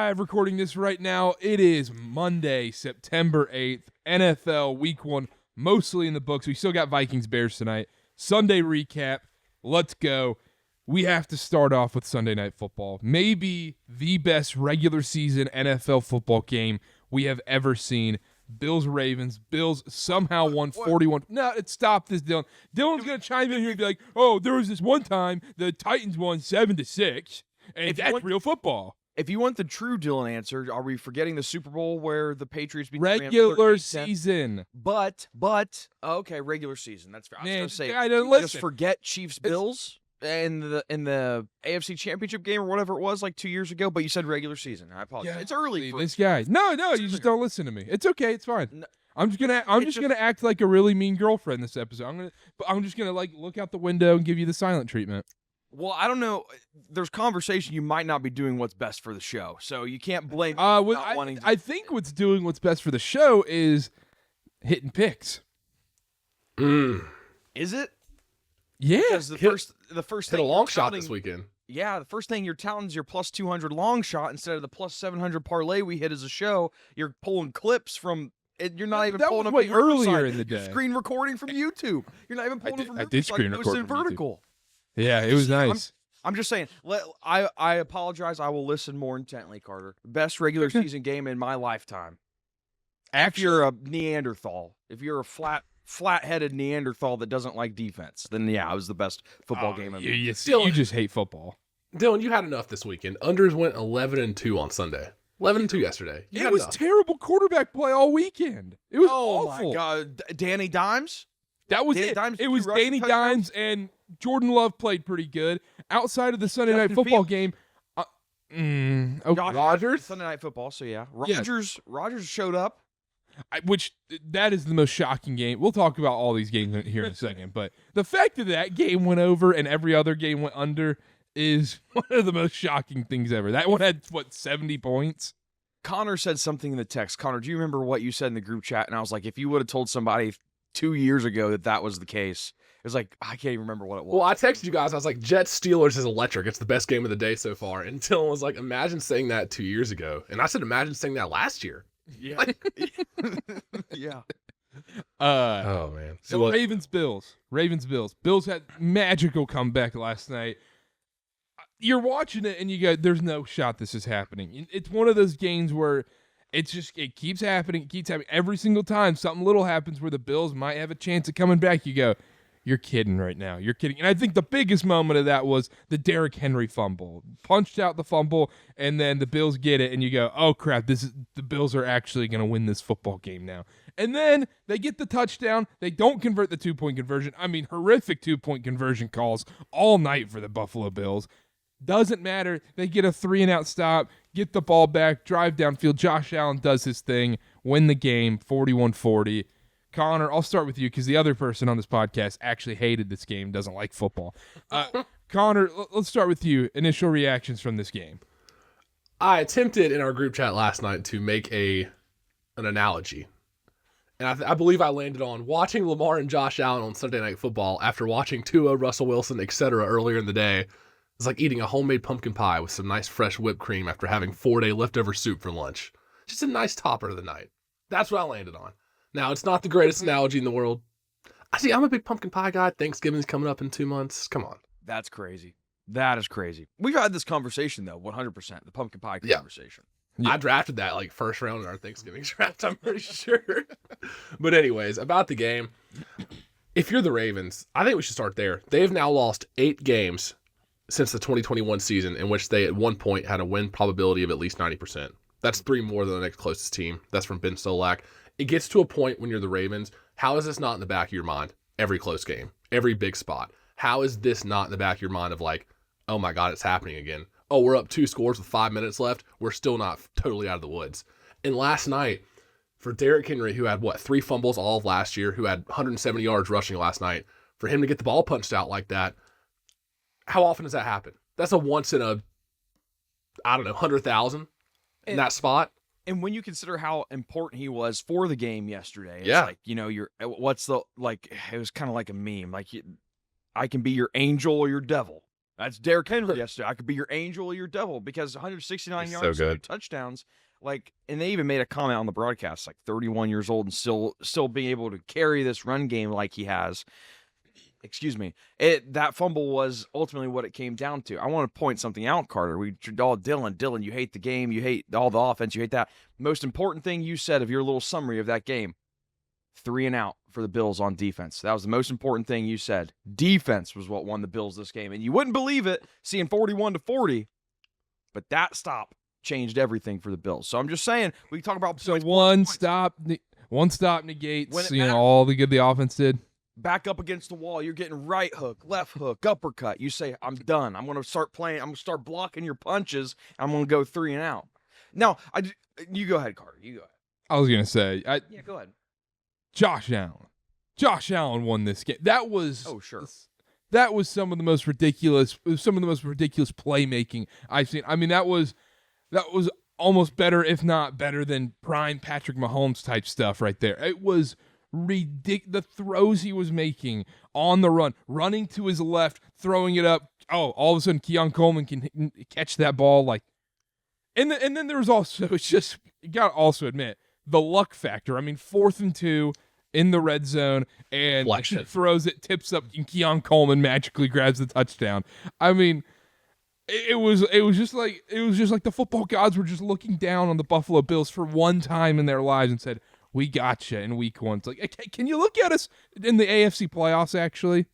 live recording this right now. It is Monday, September 8th, NFL Week 1, mostly in the books. We still got Vikings-Bears tonight. Sunday recap. Let's go. We have to start off with Sunday Night Football. Maybe the best regular season NFL football game we have ever seen. Bills-Ravens. Bills somehow won 41. No, stop this, Dylan. Dylan's going to chime in here and be like, oh, there was this one time the Titans won 7-6, and that's real football. If you want the true Dylan answer, are we forgetting the Super Bowl where the Patriots beat regular season? But okay, regular season. That's fair. Man, I was going to say, I don't listen. Just forget Chiefs-Bills in the AFC Championship game or whatever it was like 2 years ago. But you said regular season. I apologize. Yeah, it's early. This guy. No, you just don't listen to me. It's okay. It's fine. No, I'm just gonna act like a really mean girlfriend this episode. I'm just gonna like look out the window and give you the silent treatment. Well, I don't know. There's conversation you might not be doing what's best for the show, so you can't blame. I think what's best for the show is hitting picks. Is it? Yeah. Because the first hit thing a long shot this weekend. Yeah, the first thing you're touting is your plus 200 long shot instead of the plus 700 parlay we hit as a show. You're pulling clips from. You're not even pulling was up way the earlier in the You're day. screen recording from YouTube. You're not even pulling it from. I did screen record in vertical. Yeah, it was nice. I'm just saying. I apologize. I will listen more intently, Carter. Best regular season game in my lifetime. If you're a Neanderthal, if you're a flat-headed Neanderthal that doesn't like defense, then yeah, it was the best football game ever. You just hate football. Dylan, you had enough this weekend. Unders went 11-2 on Sunday. 11-2 yesterday. It was terrible quarterback play all weekend. It was awful. My God, Danny Dimes. That was Danny it. Dimes, it was Danny Dimes and Jordan Love played pretty good. Outside of the Sunday Night Football game, okay. Rodgers Sunday Night Football. So yeah, Rodgers showed up. Which that is the most shocking game. We'll talk about all these games here in a second, but the fact that game went over and every other game went under is one of the most shocking things ever. That one had 70 points. Connor said something in the text. Connor, do you remember what you said in the group chat? And I was like, if you would have told somebody 2 years ago that was the case, it was like, I can't even remember what it was. Well, I texted you guys. I was like, Jets Steelers is electric. It's the best game of the day so far. And Dylan was like, imagine saying that 2 years ago. And I said, imagine saying that last year. Yeah. Yeah. Oh, man. So Ravens-Bills. Bills had magical comeback last night. You're watching it and you go, there's no shot this is happening. It's one of those games where it keeps happening. Every single time something little happens where the Bills might have a chance of coming back. You go, you're kidding right now. You're kidding. And I think the biggest moment of that was the Derrick Henry fumble. Punched out the fumble, and then the Bills get it, and you go, oh, crap, the Bills are actually going to win this football game now. And then they get the touchdown. They don't convert the two-point conversion. I mean, horrific two-point conversion calls all night for the Buffalo Bills. Doesn't matter. They get a 3-and-out stop, get the ball back, drive downfield. Josh Allen does his thing, win the game, 41-40. Connor, I'll start with you because the other person on this podcast actually hated this game, doesn't like football. Connor, let's start with you. Initial reactions from this game. I attempted in our group chat last night to make an analogy. And I believe I landed on watching Lamar and Josh Allen on Sunday Night Football after watching Tua, Russell Wilson, etc. earlier in the day. It's like eating a homemade pumpkin pie with some nice fresh whipped cream after having 4-day leftover soup for lunch. Just a nice topper of the night. That's what I landed on. Now, it's not the greatest analogy in the world. I'm a big pumpkin pie guy. Thanksgiving's coming up in 2 months. Come on. That's crazy. That is crazy. We've had this conversation, though, 100%. The pumpkin pie conversation. Yeah. I drafted that first round in our Thanksgiving draft, I'm pretty sure. But anyways, about the game. If you're the Ravens, I think we should start there. They've now lost 8 games since the 2021 season in which they at one point had a win probability of at least 90%. That's 3 more than the next closest team. That's from Ben Solak. It gets to a point when you're the Ravens. How is this not in the back of your mind? Every close game, every big spot. How is this not in the back of your mind of like, oh my God, it's happening again. Oh, we're up 2 scores with 5 minutes left. We're still not totally out of the woods. And last night, for Derrick Henry, who had 3 fumbles all of last year, who had 170 yards rushing last night, for him to get the ball punched out like that, how often does that happen? That's a once in a, 100,000 in that spot. And when you consider how important he was for the game yesterday, it's yeah. It was kind of like a meme. Like, I can be your angel or your devil. That's Derrick Henry yesterday. I could be your angel or your devil because 169 He's yards, so good. 2 touchdowns. Like, and they even made a comment on the broadcast, like 31 years old and still being able to carry this run game like he has. Excuse me. That fumble was ultimately what it came down to. I want to point something out, Karter. Dylan, you hate the game, you hate all the offense, you hate that. Most important thing you said of your little summary of that game, 3 and out for the Bills on defense. That was the most important thing you said. Defense was what won the Bills this game. And you wouldn't believe it, seeing 41-40, but that stop changed everything for the Bills. So I'm just saying, we can talk about So points, one points. stop negates When it you know all the good the offense did. Back up against the wall, you're getting right hook, left hook, uppercut. You say, I'm done. I'm going to start playing. I'm going to start blocking your punches. I'm going to go 3 and out. Now, you go ahead, Karter. You go ahead. I was gonna say, Yeah, go ahead. Josh Allen won this game. That was That was some of the most ridiculous playmaking I've seen. I mean, that was almost better, if not better, than prime Patrick Mahomes type stuff right there. It was ridiculous. The throws he was making on the run, running to his left, throwing it up. Oh, all of a sudden, Keon Coleman can catch that ball. Like, and then there was also, you got to also admit, the luck factor. I mean, 4th and 2 in the red zone, and throws it, tips up, and Keon Coleman magically grabs the touchdown. I mean, it was just like the football gods were just looking down on the Buffalo Bills for one time in their lives and said, "We gotcha." In week 1, it's like, can you look at us in the AFC playoffs? Actually,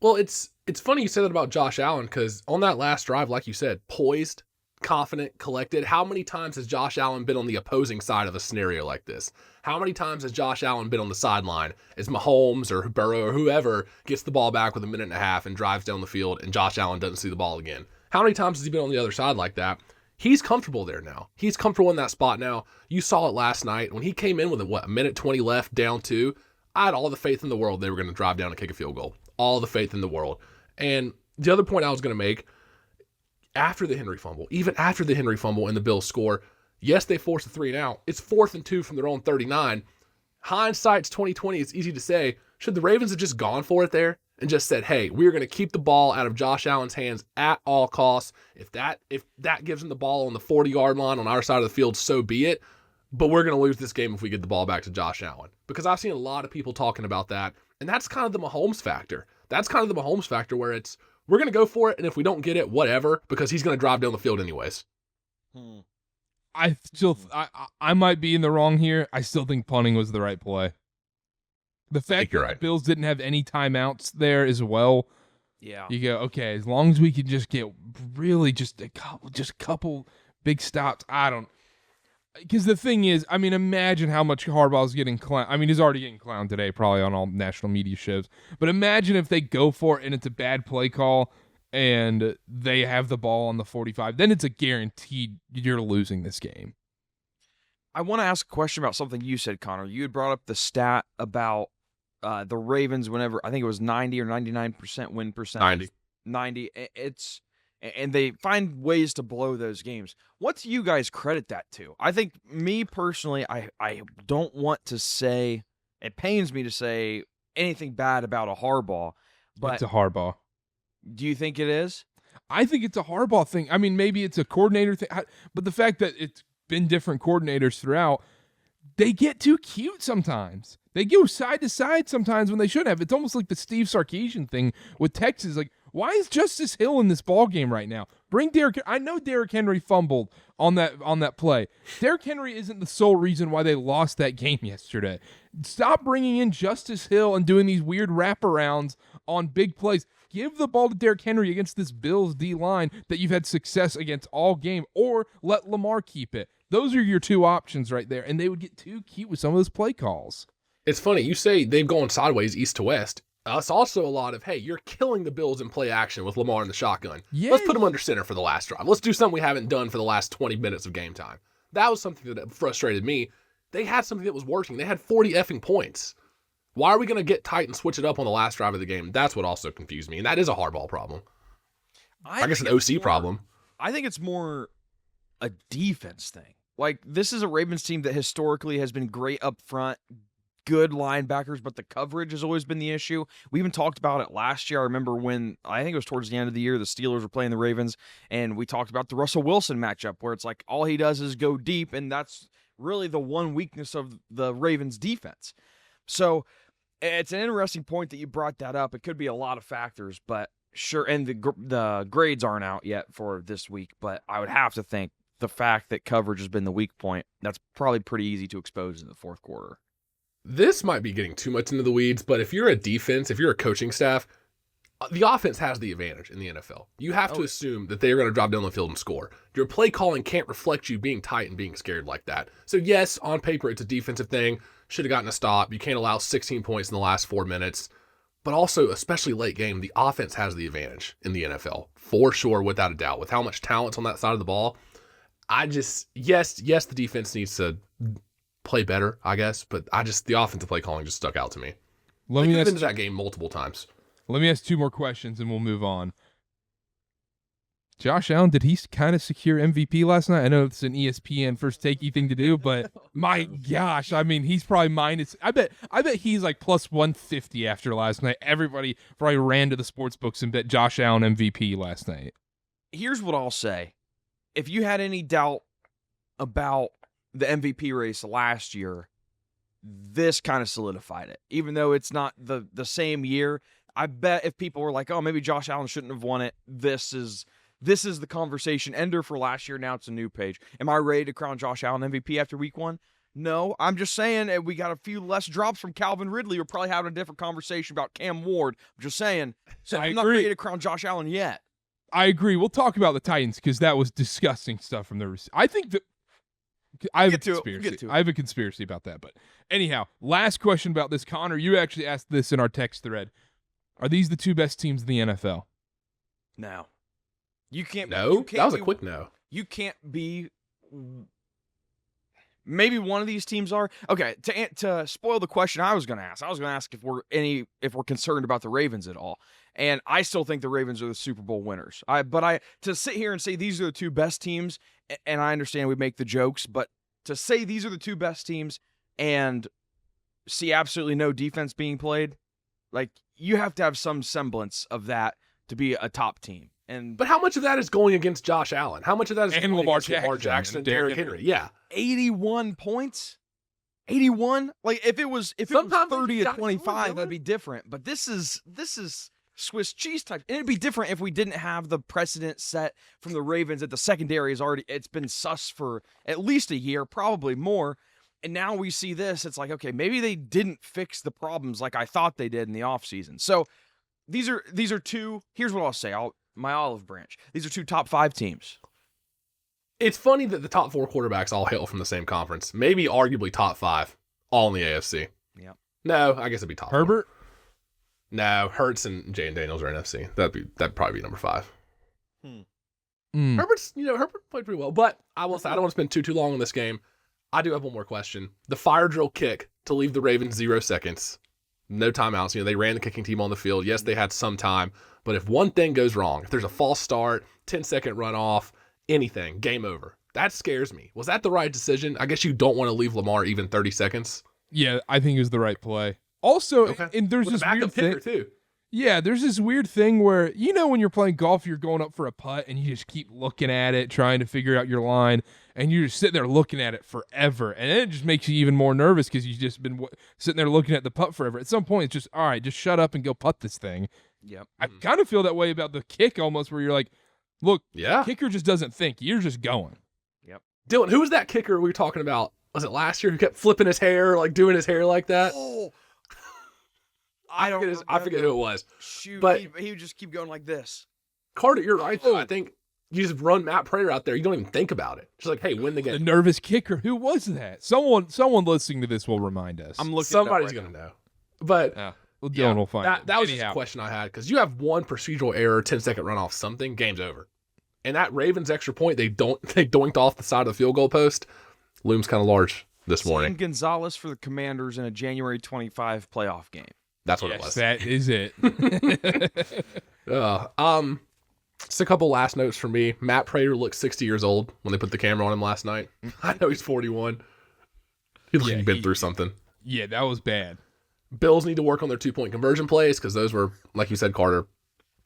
well, it's funny you said that about Josh Allen because on that last drive, like you said, poised, confident, collected. How many times has Josh Allen been on the opposing side of a scenario like this? How many times has Josh Allen been on the sideline as Mahomes or Burrow or whoever gets the ball back with a minute and a half and drives down the field and Josh Allen doesn't see the ball again? How many times has he been on the other side like that? He's comfortable there now. He's comfortable in that spot now. You saw it last night when he came in with a minute 20 left, down 2. I had all the faith in the world they were going to drive down and kick a field goal. All the faith in the world. And the other point I was going to make, after the Henry fumble, even after the Henry fumble and the Bills score, yes, they forced a 3 and out. It's 4th and 2 from their own 39. Hindsight's 2020. It's easy to say. Should the Ravens have just gone for it there and just said, "Hey, we're going to keep the ball out of Josh Allen's hands at all costs. If that gives him the ball on the 40-yard line on our side of the field, so be it. But we're going to lose this game if we get the ball back to Josh Allen." Because I've seen a lot of people talking about that, and that's kind of the Mahomes factor. That's kind of the Mahomes factor where it's, we're going to go for it, and if we don't get it, whatever, because he's going to drive down the field anyways. I might be in the wrong here. I still think punting was the right play. The fact that the Bills didn't have any timeouts there as well. Yeah. You go, okay, as long as we can just get really just a couple big stops. Because the thing is, I mean, imagine how much Harbaugh's getting clowned. I mean, he's already getting clowned today, probably on all national media shows. But imagine if they go for it and it's a bad play call and they have the ball on the 45. Then it's a guaranteed you're losing this game. I want to ask a question about something you said, Connor. You had brought up the stat about the Ravens whenever, I think it was 90 or 99% win percentage. 90. And they find ways to blow those games. What do you guys credit that to? I think, me personally, I don't want to say, it pains me to say anything bad about a Harbaugh, but it's a Harbaugh. Do you think it is? I think it's a Harbaugh thing. I mean, maybe it's a coordinator thing, but the fact that it's been different coordinators throughout, they get too cute sometimes. They go side to side sometimes when they shouldn't have. It's almost like the Steve Sarkisian thing with Texas. Like, why is Justice Hill in this ball game right now? Bring Derrick. I know Derrick Henry fumbled on that play. Derrick Henry isn't the sole reason why they lost that game yesterday. Stop bringing in Justice Hill and doing these weird wraparounds on big plays. Give the ball to Derrick Henry against this Bills D-line that you've had success against all game, or let Lamar keep it. Those are your two options right there, and they would get too cute with some of those play calls. It's funny. You say they've gone sideways east to west. It's also a lot of, hey, you're killing the Bills in play action with Lamar in the shotgun. Yes. Let's put him under center for the last drive. Let's do something we haven't done for the last 20 minutes of game time. That was something that frustrated me. They had something that was working. They had 40 effing points. Why are we going to get tight and switch it up on the last drive of the game? That's what also confused me, and that is a Hardball problem. I guess an OC problem. I think it's more a defense thing. Like, this is a Ravens team that historically has been great up front, good linebackers, but the coverage has always been the issue. We even talked about it last year. I remember when, I think it was towards the end of the year, the Steelers were playing the Ravens, and we talked about the Russell Wilson matchup, where it's like all he does is go deep, and that's really the one weakness of the Ravens defense. So it's an interesting point that you brought that up. It could be a lot of factors, but sure, and the grades aren't out yet for this week, but I would have to think the fact that coverage has been the weak point, that's probably pretty easy to expose in the fourth quarter. This might be getting too much into the weeds, but if you're a defense, if you're a coaching staff, the offense has the advantage in the NFL. You have to assume that they are going to drop down the field and score. Your play calling can't reflect you being tight and being scared like that. So yes, on paper, it's a defensive thing. Should have gotten a stop. You can't allow 16 points in the last 4 minutes. But also, especially late game, the offense has the advantage in the NFL. For sure, without a doubt. With how much talent's on that side of the ball, yes, the defense needs to play better, I guess. But the offensive play calling just stuck out to me. Let me into that game multiple times. Let me ask 2 more questions and we'll move on. Josh Allen, did he kind of secure MVP last night? I know it's an ESPN first takey thing to do, but my gosh, I mean, he's probably minus. I bet he's like plus 150 after last night. Everybody probably ran to the sports books and bet Josh Allen MVP last night. Here's what I'll say. If you had any doubt about the MVP race last year, this kind of solidified it. Even though it's not the same year, I bet if people were like, oh, maybe Josh Allen shouldn't have won it, this is the conversation ender for last year. Now it's a new page. Am I ready to crown Josh Allen MVP after week 1? No, I'm just saying we got a few less drops from Calvin Ridley. We're probably having a different conversation about Cam Ward. I'm just saying. So I'm not ready to crown Josh Allen yet. I agree. We'll talk about the Titans because that was disgusting stuff from the. I think that I have a conspiracy. I have a conspiracy about that. But anyhow, last question about this, Connor. You actually asked this in our text thread. Are these the 2 best teams in the NFL? No. You can't. No, you can't that was a quick no. You can't be. Maybe one of these teams are. Okay, to spoil the question I was going to ask. I was going to ask if we're concerned about the Ravens at all, and I still think the Ravens are the Super Bowl winners. To sit here and say these are the 2 best teams, and I understand we make the jokes, but to say these are the 2 best teams and see absolutely no defense being played, like you have to have some semblance of that to be a top team. But how much of that is going against Josh Allen? How much of that is going against Lamar Lamar Jackson and Derrick Henry? Yeah. 81 points? 81? Like if it was 30 to 25, that'd be different. But this is Swiss cheese type. And it'd be different if we didn't have the precedent set from the Ravens that the secondary it's been sus for at least a year, probably more. And now we see this, it's like, okay, maybe they didn't fix the problems like I thought they did in the offseason. So these are 2, here's what I'll say. My olive branch. These are 2 top 5 teams. It's funny that the top 4 quarterbacks all hail from the same conference. Maybe arguably top 5, all in the AFC. Yeah. No, I guess it'd be top Herbert? 4. No, Hurts and Jay and Daniels are NFC. That'd probably be number 5. Herbert played pretty well, but I will say I don't want to spend too long on this game. I do have one more question. The fire drill kick to leave the Ravens 0 seconds. No timeouts. They ran the kicking team on the field. Yes, they had some time. But if one thing goes wrong, if there's a false start, 10-second runoff, anything, game over. That scares me. Was that the right decision? I guess you don't want to leave Lamar even 30 seconds. Yeah, I think it was the right play. Also, and there's this weird thing too. Yeah, there's this weird thing where, when you're playing golf, you're going up for a putt and you just keep looking at it, trying to figure out your line, and you're just sitting there looking at it forever. And then it just makes you even more nervous because you've just been sitting there looking at the putt forever. At some point, it's just, all right, just shut up and go putt this thing. Yep. I kind of feel that way about the kick almost, where you're like, look, kicker just doesn't think. You're just going. Yep. Dylan, who was that kicker we were talking about? Was it last year who kept flipping his hair, like doing his hair like that? Oh, I forget who it was. Shoot, but he would just keep going like this. Karter, you're right, though. I think you just run Matt Prater out there. You don't even think about it. Just like, hey, win the game. The nervous kicker. Who was that? Someone listening to this will remind us. I'm looking. Somebody's going to know. But Dylan will find that was just a question I had, because you have one procedural error, 10-second runoff, something, game's over. And that Ravens extra point, they doinked off the side of the field goal post, looms kind of large this morning. Gonzalez for the Commanders in a January 25 playoff game. That's what it was. That is it. Just a couple last notes for me. Matt Prater looked 60 years old when they put the camera on him last night. I know he's 41. He looks like he's been through something. Yeah, that was bad. Bills need to work on their 2-point conversion plays because those were, like you said, Karter,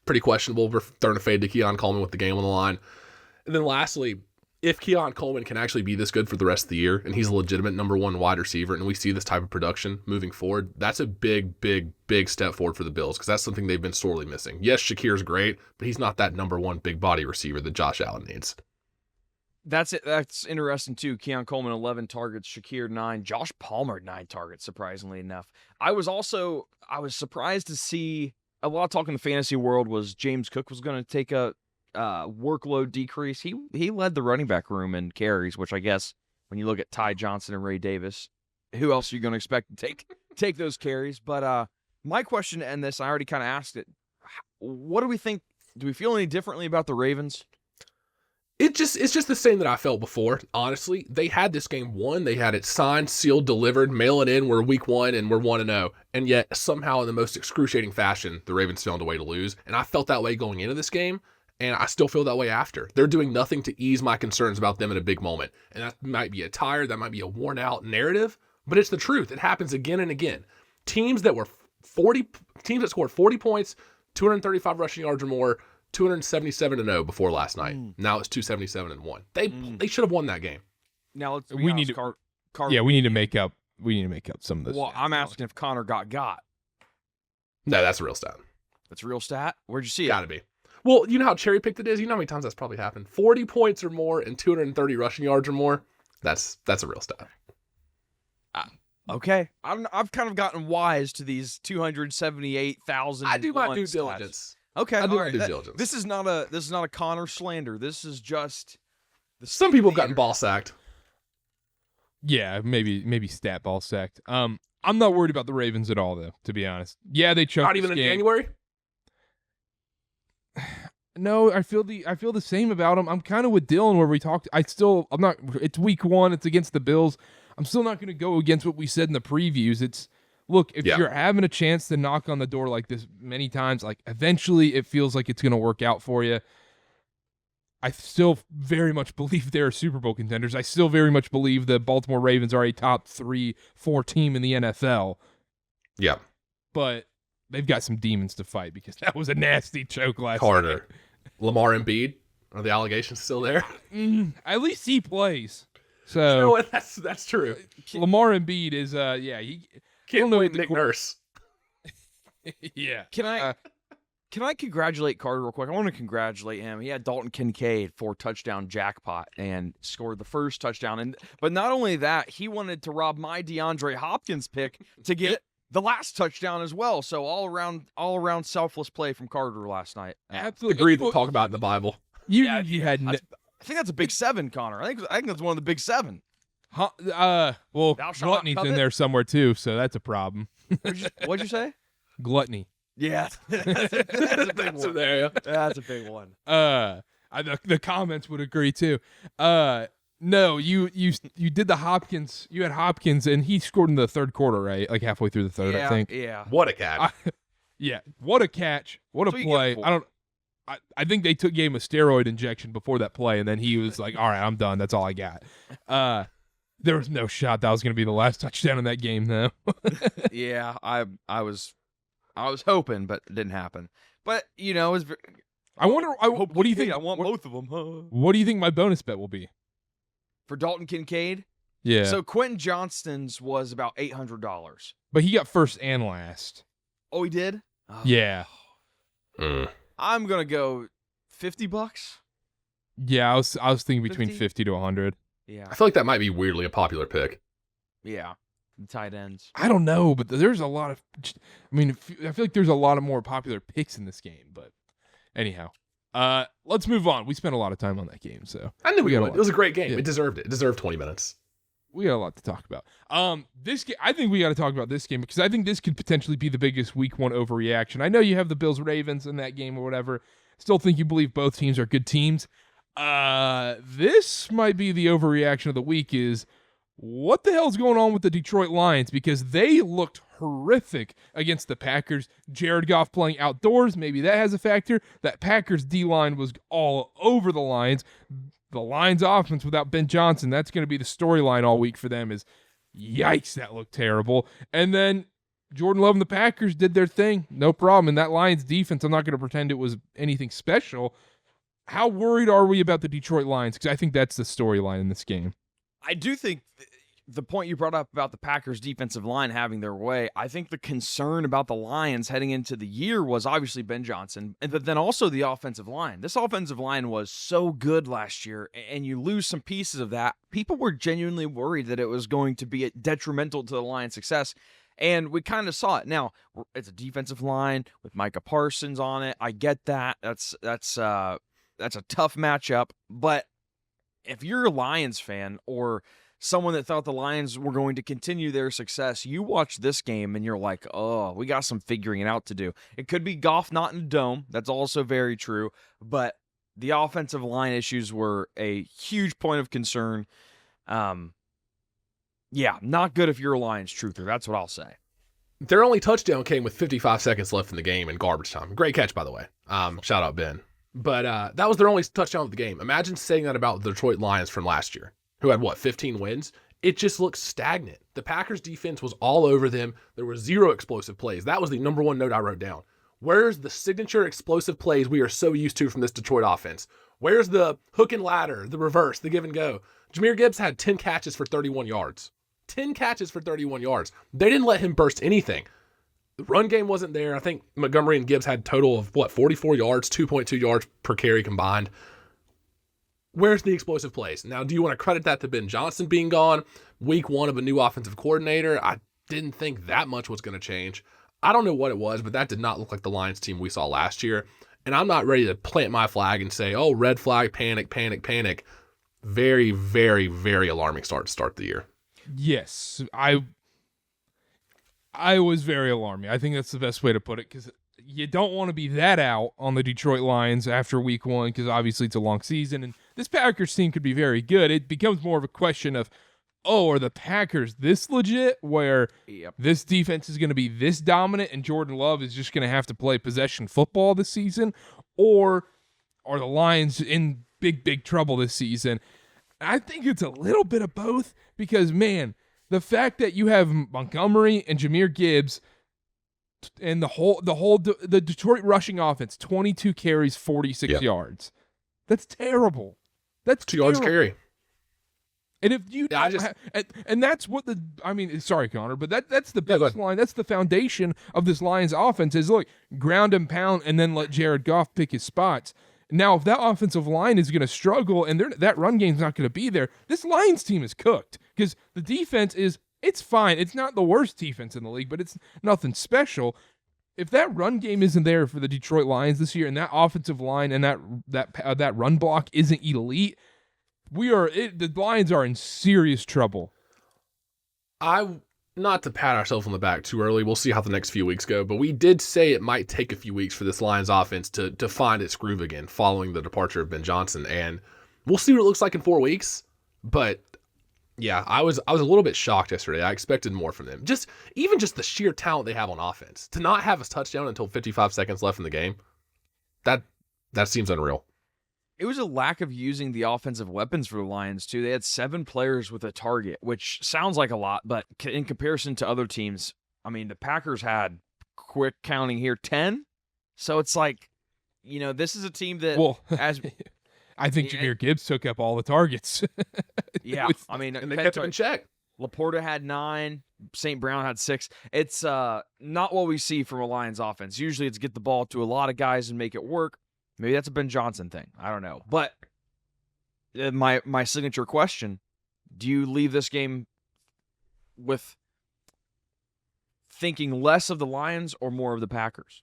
pretty questionable. We're throwing a fade to Keon Coleman with the game on the line. And then lastly, if Keon Coleman can actually be this good for the rest of the year, and he's a legitimate number one wide receiver, and we see this type of production moving forward, that's a big, big, big step forward for the Bills because that's something they've been sorely missing. Yes, Shakir's great, but he's not that number one big body receiver that Josh Allen needs. That's it. That's interesting too. Keon Coleman 11 targets, Shakir 9, Josh Palmer 9 targets. Surprisingly enough, I was surprised to see a lot of talk in the fantasy world was James Cook was going to take a workload decrease. He led the running back room in carries, which I guess when you look at Ty Johnson and Ray Davis, who else are you going to expect to take those carries? But my question to end this, I already kind of asked it. What do we think? Do we feel any differently about the Ravens? It's just the same that I felt before, honestly. They had this game won. They had it signed, sealed, delivered, mail it in. We're week 1 and we're 1-0. And yet somehow in the most excruciating fashion, the Ravens found a way to lose. And I felt that way going into this game. And I still feel that way after. They're doing nothing to ease my concerns about them in a big moment. And that might be a tired, that might be a worn out narrative, but it's the truth. It happens again and again. Teams that scored 40 points, 235 rushing yards or more, 277-0 before last night. Now it's 277-1. They should have won that game. Now let's we need to we need to make up some of this. Well, I'm asking if Connor got. No, that's a real stat. That's a real stat? Where'd you see it? Gotta be. Well, you know how cherry-picked it is? You know how many times that's probably happened? 40 points or more and 230 rushing yards or more? That's a real stat. Okay. I've kind of gotten wise to these 278,000. I do my due stats. diligence. Okay. I do all my right. due diligence. This is not a Connor slander. This is just Some people have gotten ball sacked. Yeah, maybe stat ball sacked. I'm not worried about the Ravens at all, though, to be honest. Yeah, they choked. Not even in January? No, I feel the same about them. I'm kind of with Dylan where we talked. I'm not. It's week 1. It's against the Bills. I'm still not going to go against what we said in the previews. Look, if you're having a chance to knock on the door like this many times, like eventually it feels like it's going to work out for you. I still very much believe they're Super Bowl contenders. I still very much believe the Baltimore Ravens are a top 3-4 team in the NFL. Yeah. But they've got some demons to fight because that was a nasty choke last Karter. night. Lamar Embiid? Are the allegations still there? At least he plays. So You know what? That's true. Lamar Embiid is he Can't know blame what the Nick Nurse. yeah. Can I congratulate Karter real quick? I want to congratulate him. He had Dalton Kincaid for touchdown jackpot and scored the first touchdown. But not only that, he wanted to rob my DeAndre Hopkins pick to get the last touchdown as well. So all around selfless play from Karter last night. Absolutely. Agreed to talk about in the Bible. You had I think that's a big 7, Connor. I think that's one of the big 7. well, Thou shalt not gluttony's in covet. there somewhere too, so that's a problem. What'd you say? Gluttony. Yeah, that's a big one. There, yeah. That's a big one. The comments would agree too. No, you did the Hopkins. You had Hopkins, and he scored in the third quarter, right? Like halfway through the third, I think. Yeah. What a catch. Yeah, what a catch! What a So you play! get I think they gave him a steroid injection before that play, and then he was like, "All right, I'm done. That's all I got." There was no shot that was going to be the last touchdown in that game, though. Yeah, I was hoping, but it didn't happen. But it was. I wonder. What do you think? I want both of them. What do you think my bonus bet will be? For Dalton Kincaid. Yeah. So Quentin Johnston's was about $800. But he got first and last. Oh, he did. Oh. Yeah. I'm gonna go $50. Yeah, I was thinking between 50? 50 to 100. Yeah. I feel like that might be weirdly a popular pick. Yeah. The tight ends. I don't know, but there's a lot of. I mean, I feel like there's a lot of more popular picks in this game. But anyhow, let's move on. We spent a lot of time on that game, so I knew we got would. It was a great game. Yeah. It deserved it. It deserved 20 minutes. we got a lot to talk about. This game, I think we got to talk about this game because I think this could potentially be the biggest Week 1 overreaction. I know you have the Bills Ravens in that game or whatever. Still think you believe both teams are good teams. This might be the overreaction of the week. Is what the hell's going on with the Detroit Lions? Because they looked horrific against the Packers. Jared Goff playing outdoors, maybe that has a factor. That Packers D-line was all over the Lions. The Lions offense without Ben Johnson, that's going to be the storyline all week for them, is Yikes, that looked terrible. And then Jordan Love and the Packers did their thing. No problem. And that Lions defense, I'm not going to pretend it was anything special. How worried are we about the Detroit Lions? Because I think that's the storyline in this game. I do think the point you brought up about the Packers defensive line having their way, I think the concern about the Lions heading into the year was obviously Ben Johnson, but then also the offensive line. This offensive line was so good last year, and you lose some pieces of that. People were genuinely worried that it was going to be detrimental to the Lions' success, and we kind of saw it. Now, it's a defensive line with Micah Parsons on it. I get that. That's a tough matchup, but if you're a Lions fan or someone that thought the Lions were going to continue their success, you watch this game and you're like, oh, we got some figuring it out to do. It could be Goff not in the dome. That's also very true. But the offensive line issues were a huge point of concern. Yeah, not good if you're a Lions truther. That's what I'll say. Their only touchdown came with 55 seconds left in the game in garbage time. Great catch, by the way. Shout out, Ben. But that was their only touchdown of the game. Imagine saying that about the Detroit Lions from last year, who had, 15 wins? It just looks stagnant. The Packers defense was all over them. There were 0 explosive plays. That was the number one note I wrote down. Where's the signature explosive plays we are so used to from this Detroit offense? Where's the hook and ladder, the reverse, the give and go? Jahmyr Gibbs had 10 catches for 31 yards. 10 catches for 31 yards. They didn't let him burst anything. The run game wasn't there. I think Montgomery and Gibbs had a total of, 44 yards, 2.2 yards per carry combined. Where's the explosive plays? Now, do you want to credit that to Ben Johnson being gone? Week 1 of a new offensive coordinator? I didn't think that much was going to change. I don't know what it was, but that did not look like the Lions team we saw last year. And I'm not ready to plant my flag and say, oh, red flag, panic, panic, panic. Very, very, very alarming start to start the year. Yes, I was very alarming. I think that's the best way to put it, because you don't want to be that out on the Detroit Lions after week 1, because obviously it's a long season, and this Packers team could be very good. It becomes more of a question of, are the Packers this legit, where this defense is going to be this dominant and Jordan Love is just going to have to play possession football this season, or are the Lions in big, big trouble this season? I think it's a little bit of both, because, man, the fact that you have Montgomery and Jahmyr Gibbs and the Detroit rushing offense, 22 carries, 46 yards. That's terrible. That's 2 yards carry. And if you and that's what sorry, Connor, but that's the baseline, that's the foundation of this Lions offense is, look, ground and pound and then let Jared Goff pick his spots. Now, if that offensive line is going to struggle and that run game's not going to be there, this Lions team is cooked, because the defense it's fine. It's not the worst defense in the league, but it's nothing special. If that run game isn't there for the Detroit Lions this year, and that offensive line and that run block isn't elite, the Lions are in serious trouble. Not to pat ourselves on the back too early, we'll see how the next few weeks go, but we did say it might take a few weeks for this Lions offense to find its groove again following the departure of Ben Johnson, and we'll see what it looks like in 4 weeks. But yeah, I was a little bit shocked yesterday. I expected more from them. Even just the sheer talent they have on offense. To not have a touchdown until 55 seconds left in the game, that seems unreal. It was a lack of using the offensive weapons for the Lions, too. They had 7 players with a target, which sounds like a lot, but in comparison to other teams, the Packers had, quick counting here, 10. So it's like, this is a team that I think Jahmyr Gibbs took up all the targets. Yeah, and they kept him in check. Laporta had 9. St. Brown had 6. It's not what we see from a Lions offense. Usually it's get the ball to a lot of guys and make it work. Maybe that's a Ben Johnson thing. I don't know. But my signature question, do you leave this game with thinking less of the Lions or more of the Packers?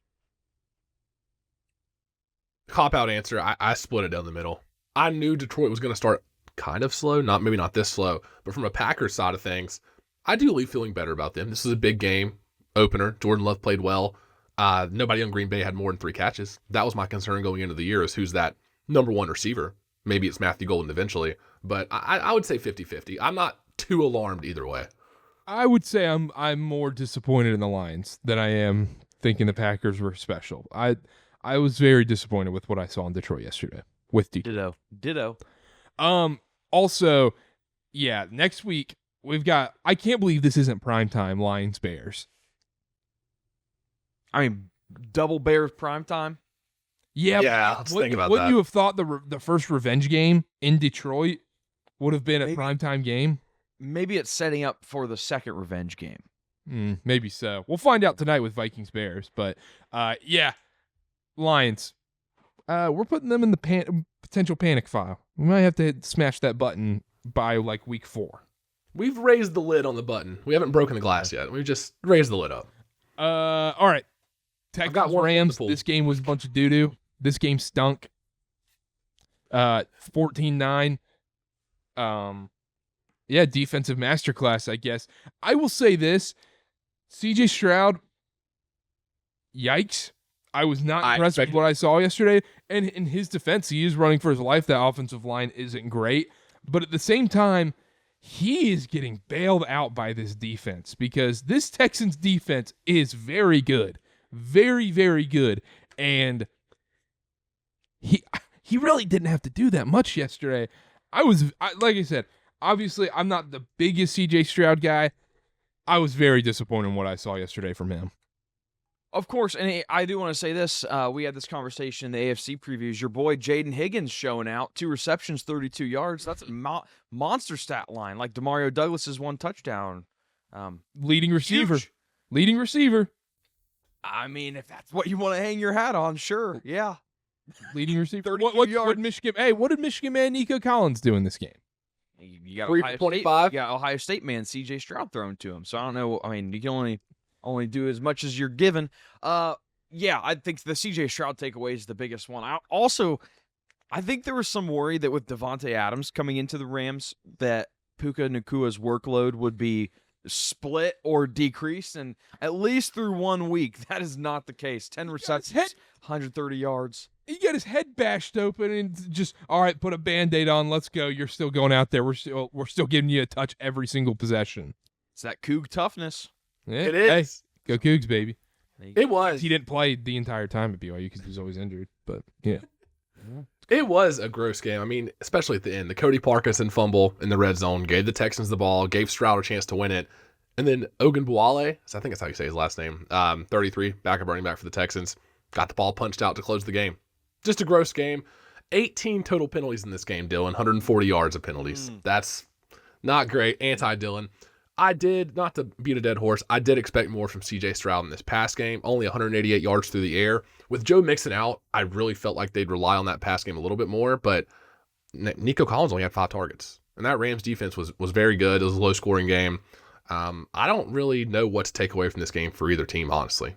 Cop-out answer, I split it down the middle. I knew Detroit was going to start kind of slow, maybe not this slow, but from a Packers side of things, I do leave feeling better about them. This is a big game opener. Jordan Love played well. Nobody on Green Bay had more than 3 catches. That was my concern going into the year, is who's that number 1 receiver. Maybe it's Matthew Golden eventually, but I would say 50-50. I'm not too alarmed either way. I would say I'm more disappointed in the Lions than I am thinking the Packers were special. I was very disappointed with what I saw in Detroit yesterday with Detroit. Ditto. Also, yeah, next week I can't believe this isn't primetime Lions Bears. I mean, double Bears primetime. Yep. Yeah, let's think about wouldn't that. you have thought the first revenge game in Detroit would have been a primetime game? Maybe it's setting up for the second revenge game. Maybe so. We'll find out tonight with Vikings Bears. But yeah, Lions. We're putting them in the potential panic file. We might have to smash that button by like week 4. We've raised the lid on the button. We haven't broken the glass yet. We've just raised the lid up. All right. Texans Rams. This game was a bunch of doo-doo. This game stunk. 14-9. Yeah, defensive masterclass, I guess. I will say this. CJ Stroud, yikes. I was not impressed with what I saw yesterday. And in his defense, he is running for his life. That offensive line isn't great. But at the same time, he is getting bailed out by this defense because this Texans defense is very good. Very, very good. And he really didn't have to do that much yesterday. Like I said, obviously I'm not the biggest CJ Stroud guy. I was very disappointed in what I saw yesterday from him. Of course, and I do want to say this. We had this conversation in the AFC previews. Your boy Jaden Higgins showing out. 2 receptions, 32 yards. That's a monster stat line, like Demario Douglas's 1 touchdown. Leading receiver. Huge. Leading receiver. I mean, if that's what you want to hang your hat on, sure, yeah. Leading receiver. 32 yards. What did Michigan man Nico Collins do in this game? You got 3 for 25. You got Ohio State man CJ Stroud thrown to him. So I don't know. I mean, you can only do as much as you're given. Yeah, I think the CJ Stroud takeaway is the biggest one. I think there was some worry that with Devontae Adams coming into the Rams that Puka Nakua's workload would be split or decreased, and at least through 1 week, that is not the case. 10 receptions, 130 yards. He got his head bashed open and just, all right, put a Band-Aid on, let's go. You're still going out there. We're still giving you a touch every single possession. It's that Coug toughness. Yeah. It is. Hey, go Cougs, baby. It was. He didn't play the entire time at BYU because he was always injured, but yeah. It was a gross game. I mean, especially at the end. The Cody Parkinson fumble in the red zone gave the Texans the ball, gave Stroud a chance to win it. And then Ogunbowale, I think that's how you say his last name, 33, backup running back for the Texans, got the ball punched out to close the game. Just a gross game. 18 total penalties in this game, Dylan. 140 yards of penalties. That's not great. Anti-Dylan. I did, not to beat a dead horse, I did expect more from C.J. Stroud in this pass game. Only 188 yards through the air. With Joe Mixon out, I really felt like they'd rely on that pass game a little bit more, but Nico Collins only had 5 targets. And that Rams defense was very good. It was a low-scoring game. I don't really know what to take away from this game for either team, honestly.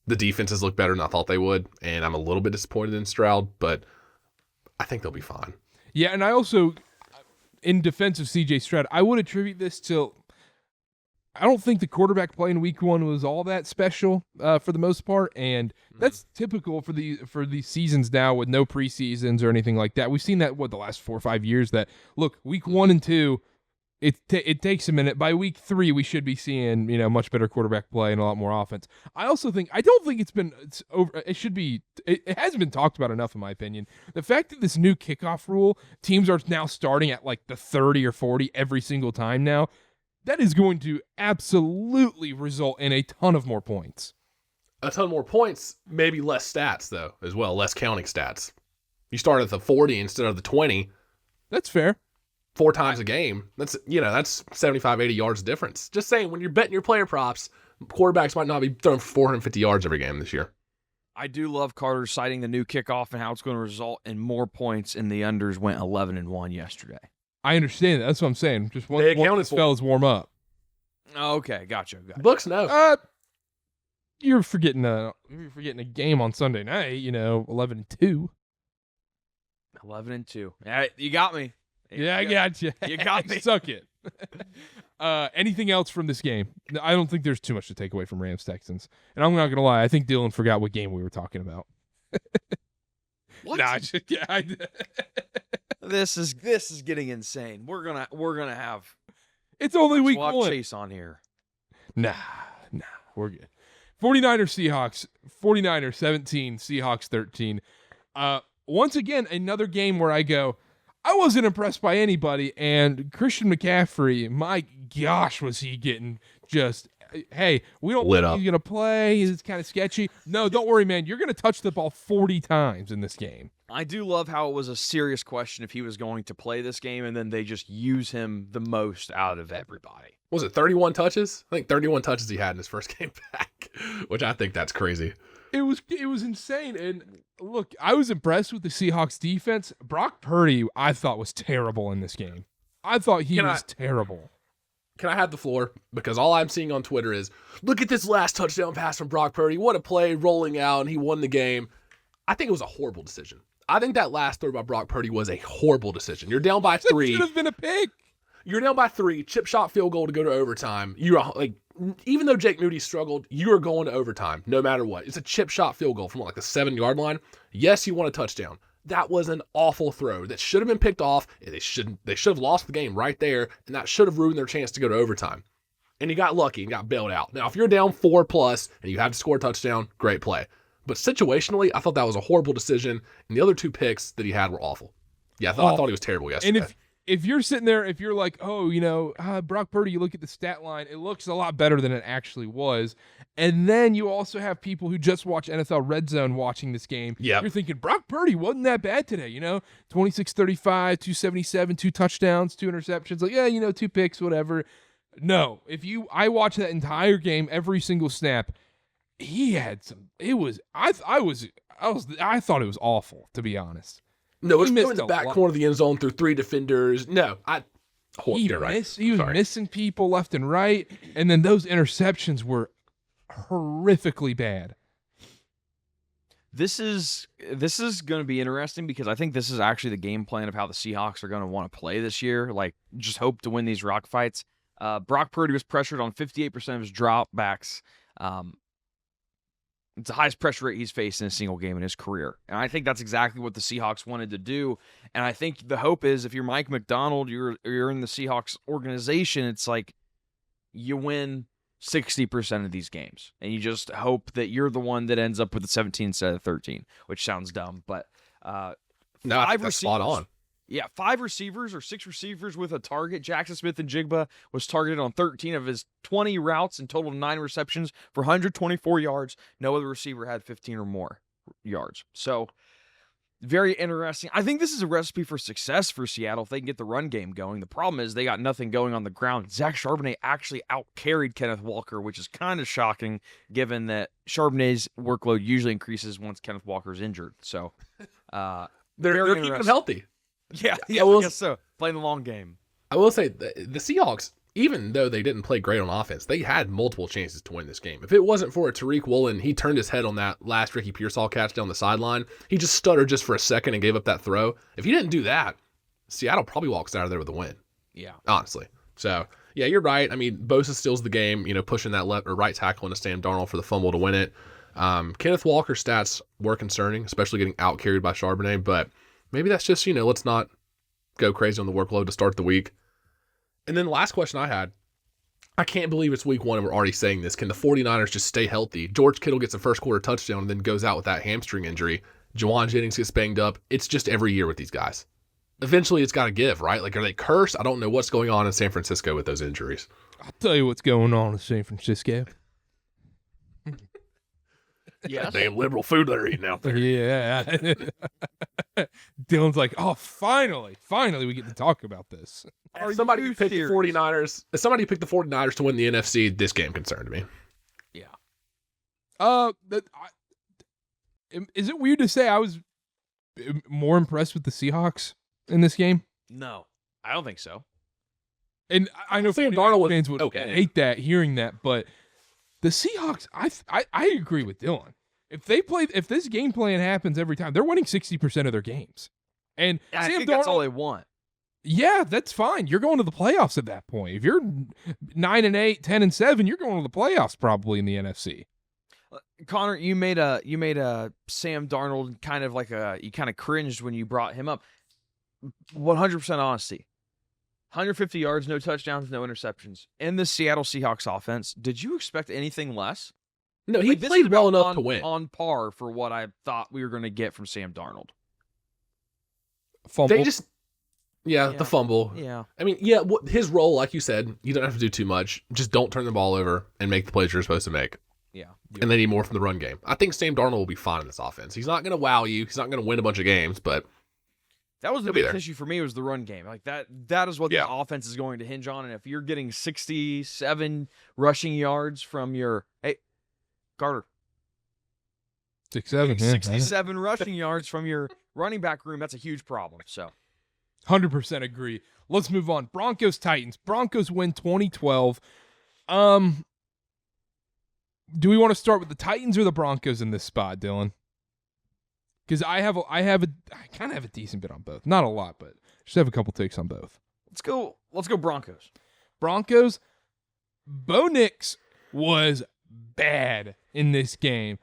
The defenses look better than I thought they would, and I'm a little bit disappointed in Stroud, but I think they'll be fine. Yeah, and I also, in defense of C.J. Stroud, I would attribute this to, I don't think the quarterback play in week 1 was all that special for the most part, and that's typical for these seasons now with no preseasons or anything like that. We've seen that, the last 4 or 5 years, that, look, week 1 and 2, it takes a minute. By week 3, we should be seeing much better quarterback play and a lot more offense. I don't think it's over. It hasn't been talked about enough, in my opinion. The fact that this new kickoff rule, teams are now starting at like the 30 or 40 every single time now, that is going to absolutely result in a ton of more points. A ton more points, maybe less stats though as well, less counting stats. You start at the 40 instead of the 20. That's fair. 4 times a game, that's 75, 80 yards difference. Just saying, when you're betting your player props, quarterbacks might not be throwing for 450 yards every game this year. I do love Karter citing the new kickoff and how it's going to result in more points, and the unders went 11-1 yesterday. I understand that. That's what I'm saying. Just once these fellas warm up. Okay, gotcha. Books know. You're forgetting a game on Sunday night. 11-2. 11-2. You got me. Yeah, I got you. You got me. Suck it. Anything else from this game? I don't think there's too much to take away from Rams Texans. And I'm not gonna lie, I think Dylan forgot what game we were talking about. What? Nah, This is getting insane. We're gonna have. It's only week 1. one. Chase on here. Nah, we're good. 49ers Seahawks. 49ers 17. Seahawks 13. Once again, another game where I go, I wasn't impressed by anybody, and Christian McCaffrey, my gosh, was he getting just, hey, we don't Lit think up. he's going to play. He's kind of sketchy. No, don't worry, man. You're going to touch the ball 40 times in this game. I do love how it was a serious question if he was going to play this game, and then they just use him the most out of everybody. Was it 31 touches? I think 31 touches he had in his first game back, which I think that's crazy. It was insane. And look, I was impressed with the Seahawks defense. Brock Purdy, I thought, was terrible in this game. I thought he was terrible. Can I have the floor? Because all I'm seeing on Twitter is, look at this last touchdown pass from Brock Purdy. What a play, rolling out, and he won the game. I think it was a horrible decision. I think that last throw by Brock Purdy was a horrible decision. You're down by 3. It should have been a pick. You're down by 3, chip shot field goal to go to overtime. You're like, even though Jake Moody struggled, you are going to overtime no matter what. It's a chip shot field goal from like the 7-yard line. Yes, you want a touchdown. That was an awful throw that should have been picked off. They should have lost the game right there, and that should have ruined their chance to go to overtime. And you got lucky and got bailed out. Now, if you're down 4+ and you have to score a touchdown, great play. But situationally, I thought that was a horrible decision, and the other 2 picks that he had were awful. Yeah, I thought he was terrible yesterday. And if you're sitting there, if you're like, oh, Brock Purdy, you look at the stat line, it looks a lot better than it actually was. And then you also have people who just watch NFL Red Zone watching this game. Yep. You're thinking, Brock Purdy wasn't that bad today, 26-35, 277, 2 touchdowns, 2 interceptions. Like, yeah, 2 picks, whatever. No, I watched that entire game, every single snap. He had some. It was. I thought it was awful, to be honest. No, it's missed in the a back lot. corner of the end zone through 3 defenders. No, you're right. He was missing people left and right, and then those interceptions were horrifically bad. This is going to be interesting because I think this is actually the game plan of how the Seahawks are going to want to play this year. Like, just hope to win these rock fights. Brock Purdy was pressured on 58% of his dropbacks. It's the highest pressure rate he's faced in a single game in his career. And I think that's exactly what the Seahawks wanted to do. And I think the hope is if you're Mike McDonald, you're in the Seahawks organization, it's like you win 60% of these games. And you just hope that you're the one that ends up with the 17 instead of 13, which sounds dumb. But No, I think that's spot on. Yeah, 5 receivers or 6 receivers with a target. Jackson Smith and Jigba was targeted on 13 of his 20 routes and total of 9 receptions for 124 yards. No other receiver had 15 or more yards. So, very interesting. I think this is a recipe for success for Seattle if they can get the run game going. The problem is they got nothing going on the ground. Zach Charbonnet actually out-carried Kenneth Walker, which is kind of shocking given that Charbonnet's workload usually increases once Kenneth Walker's injured. So, They're keeping him healthy. Yeah, I guess so. Playing the long game. I will say the Seahawks, even though they didn't play great on offense, they had multiple chances to win this game. If it wasn't for Tariq Woolen, he turned his head on that last Ricky Pearsall catch down the sideline. He just stuttered just for a second and gave up that throw. If he didn't do that, Seattle probably walks out of there with a win. Yeah. Honestly. So, yeah, you're right. I mean, Bosa steals the game, pushing that left or right tackle into Sam Darnold for the fumble to win it. Kenneth Walker's stats were concerning, especially getting out-carried by Charbonnet, but maybe that's just, let's not go crazy on the workload to start the week. And then the last question I had, I can't believe it's week 1 and we're already saying this. Can the 49ers just stay healthy? George Kittle gets a first quarter touchdown and then goes out with that hamstring injury. Juwan Jennings gets banged up. It's just every year with these guys. Eventually it's got to give, right? Like, are they cursed? I don't know what's going on in San Francisco with those injuries. I'll tell you what's going on in San Francisco. Yes. Damn liberal food they're eating out there. Yeah. Dylan's like, oh, finally we get to talk about this. If somebody picked the 49ers. If somebody picked the 49ers to win the NFC, this game concerned me. Yeah. Is it weird to say I was more impressed with the Seahawks in this game? No, I don't think so. And I know Sam Darnold was fans would hate hearing that, but the Seahawks, I agree with Dylan. If this game plan happens every time, they're winning 60% of their games. And I Sam think Darnold, that's all they want. Yeah, that's fine. You're going to the playoffs at that point. If you're 9-8, 10-7, you're going to the playoffs probably in the NFC. Connor, you made a Sam Darnold kind of like you kind of cringed when you brought him up. 100% honesty. 150 yards, no touchdowns, no interceptions. In the Seattle Seahawks offense, did you expect anything less? No, he played well enough to win. On par for what I thought we were going to get from Sam Darnold. Fumble. Yeah, the fumble. Yeah. I mean, his role, like you said, you don't have to do too much. Just don't turn the ball over and make the plays you're supposed to make. Yeah. And they need more from the run game. I think Sam Darnold will be fine in this offense. He's not going to wow you. He's not going to win a bunch of games, but that was the he'll be biggest there. issue for me was the run game. Like that is what the offense is going to hinge on. And if you're getting 67 rushing yards from your Karter, 6-7, 67 rushing yards from your running back room, that's a huge problem. So 100% agree. Let's move on. Broncos Titans. Broncos win 2012. Do we want to start with the Titans or the Broncos in this spot, Dylan? Because I kind of have a decent bit on both. Not a lot, but just have a couple takes on both. Let's go Broncos. Broncos. Bo Nix was bad in this game.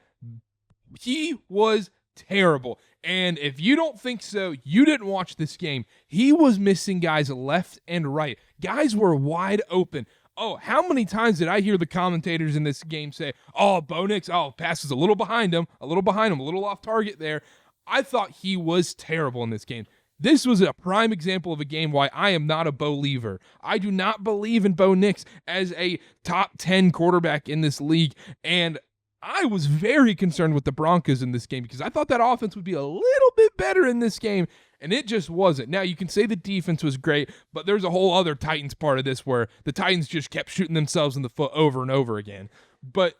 He was terrible. And if you don't think so, you didn't watch this game. He was missing guys left and right. Guys were wide open. Oh, how many times did I hear the commentators in this game say, oh, Bo Nix, passes a little behind him, a little off target there. I thought he was terrible in this game. This was a prime example of a game why I am not a believer. I do not believe in Bo Nix as a top 10 quarterback in this league. And I was very concerned with the Broncos in this game because I thought that offense would be a little bit better in this game, and it just wasn't. Now, you can say the defense was great, but there's a whole other Titans part of this where the Titans just kept shooting themselves in the foot over and over again. But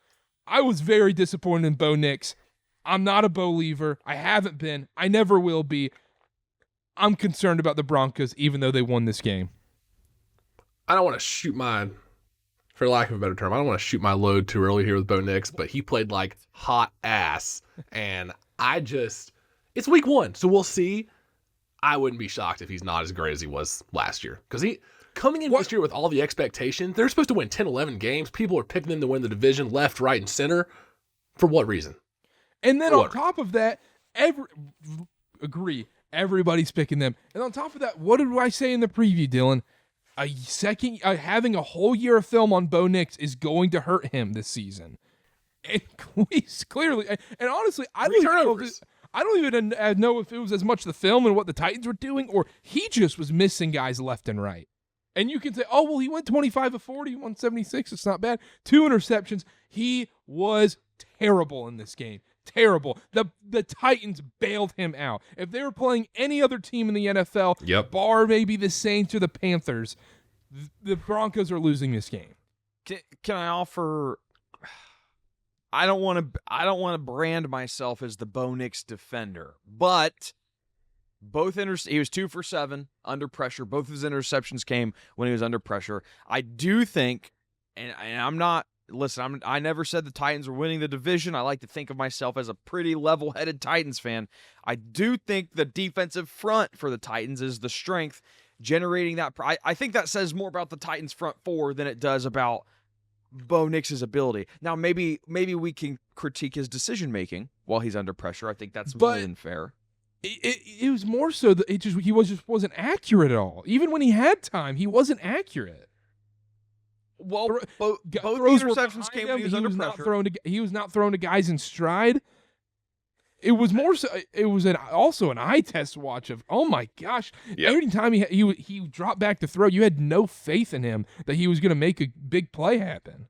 I was very disappointed in Bo Nix. I'm not a believer. I haven't been. I never will be. I'm concerned about the Broncos, even though they won this game. I don't want to shoot my, for lack of a better term, I don't want to shoot my load too early here with Bo Nix, but he played like hot ass. And it's week 1, so we'll see. I wouldn't be shocked if he's not as great as he was last year. Because coming in this year with all the expectation, they're supposed to win 10, 11 games. People are picking them to win the division left, right, and center. For what reason? And then on top of that, everybody's picking them. And on top of that, what did I say in the preview, Dylan? Having a whole year of film on Bo Nix is going to hurt him this season. And clearly, and honestly, I don't even know if it was as much the film and what the Titans were doing, or he just was missing guys left and right. And you can say, oh, well, he went 25 of 40, 176. It's not bad. 2 interceptions. He was terrible in this game. Terrible. The Titans bailed him out. If they were playing any other team in the NFL, bar maybe the Saints or the Panthers, the Broncos are losing this game. Can I offer? I don't want to brand myself as the Bo Nix defender, but he was 2 for 7 under pressure. Both of his interceptions came when he was under pressure. I do think, and I'm not. Listen, I never said the Titans were winning the division. I like to think of myself as a pretty level-headed Titans fan. I do think the defensive front for the Titans is the strength, generating that. I think that says more about the Titans front 4 than it does about Bo Nix's ability. Now, maybe we can critique his decision-making while he's under pressure. I think that's more than fair. It was more so that he wasn't accurate at all. Even when he had time, he wasn't accurate. Well, both interceptions came when he was under pressure. He was not thrown to guys in stride. It was more so. It was also an eye test watch of, oh my gosh! Yep. Every time he dropped back to throw, you had no faith in him that he was going to make a big play happen.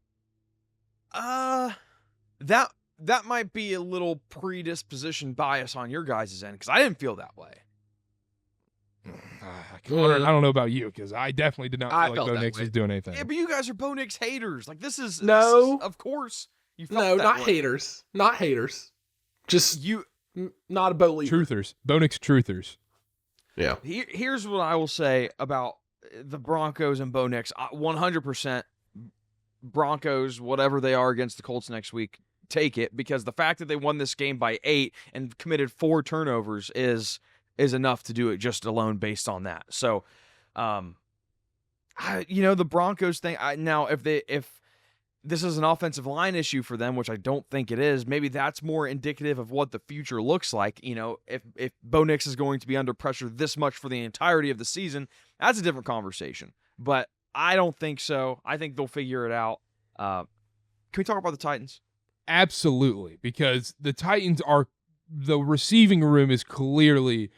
That might be a little predisposition bias on your guys' end because I didn't feel that way. I don't know about you because I definitely did not feel like Bo Nix was doing anything. Yeah, but you guys are Bo Nix haters. Like this is of course you felt no, that not way. haters, not haters. Just not a Bo leader. Truthers, Bo Nix truthers. Yeah. Here's what I will say about the Broncos and Bo Nix. 100% Broncos, whatever they are against the Colts next week, take it because the fact that they won this game by 8 and committed 4 turnovers is enough to do it just alone based on that. So, the Broncos thing. Now, if this is an offensive line issue for them, which I don't think it is, maybe that's more indicative of what the future looks like. If Bo Nix is going to be under pressure this much for the entirety of the season, that's a different conversation. But I don't think so. I think they'll figure it out. Can we talk about the Titans? Absolutely, because the Titans the receiving room is clearly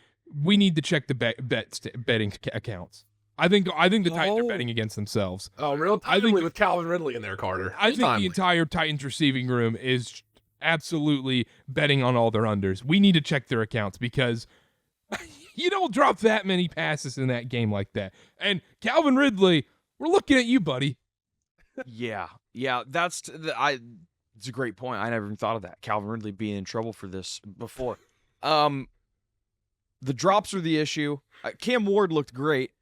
we need to check the betting accounts. I think the Titans are betting against themselves. Oh, real timely with Calvin Ridley in there, Karter. I think the entire Titans receiving room is absolutely betting on all their unders. We need to check their accounts because you don't drop that many passes in that game like that. And Calvin Ridley, we're looking at you, buddy. Yeah, it's a great point. I never even thought of that. Calvin Ridley being in trouble for this before. The drops are the issue. Cam Ward looked great.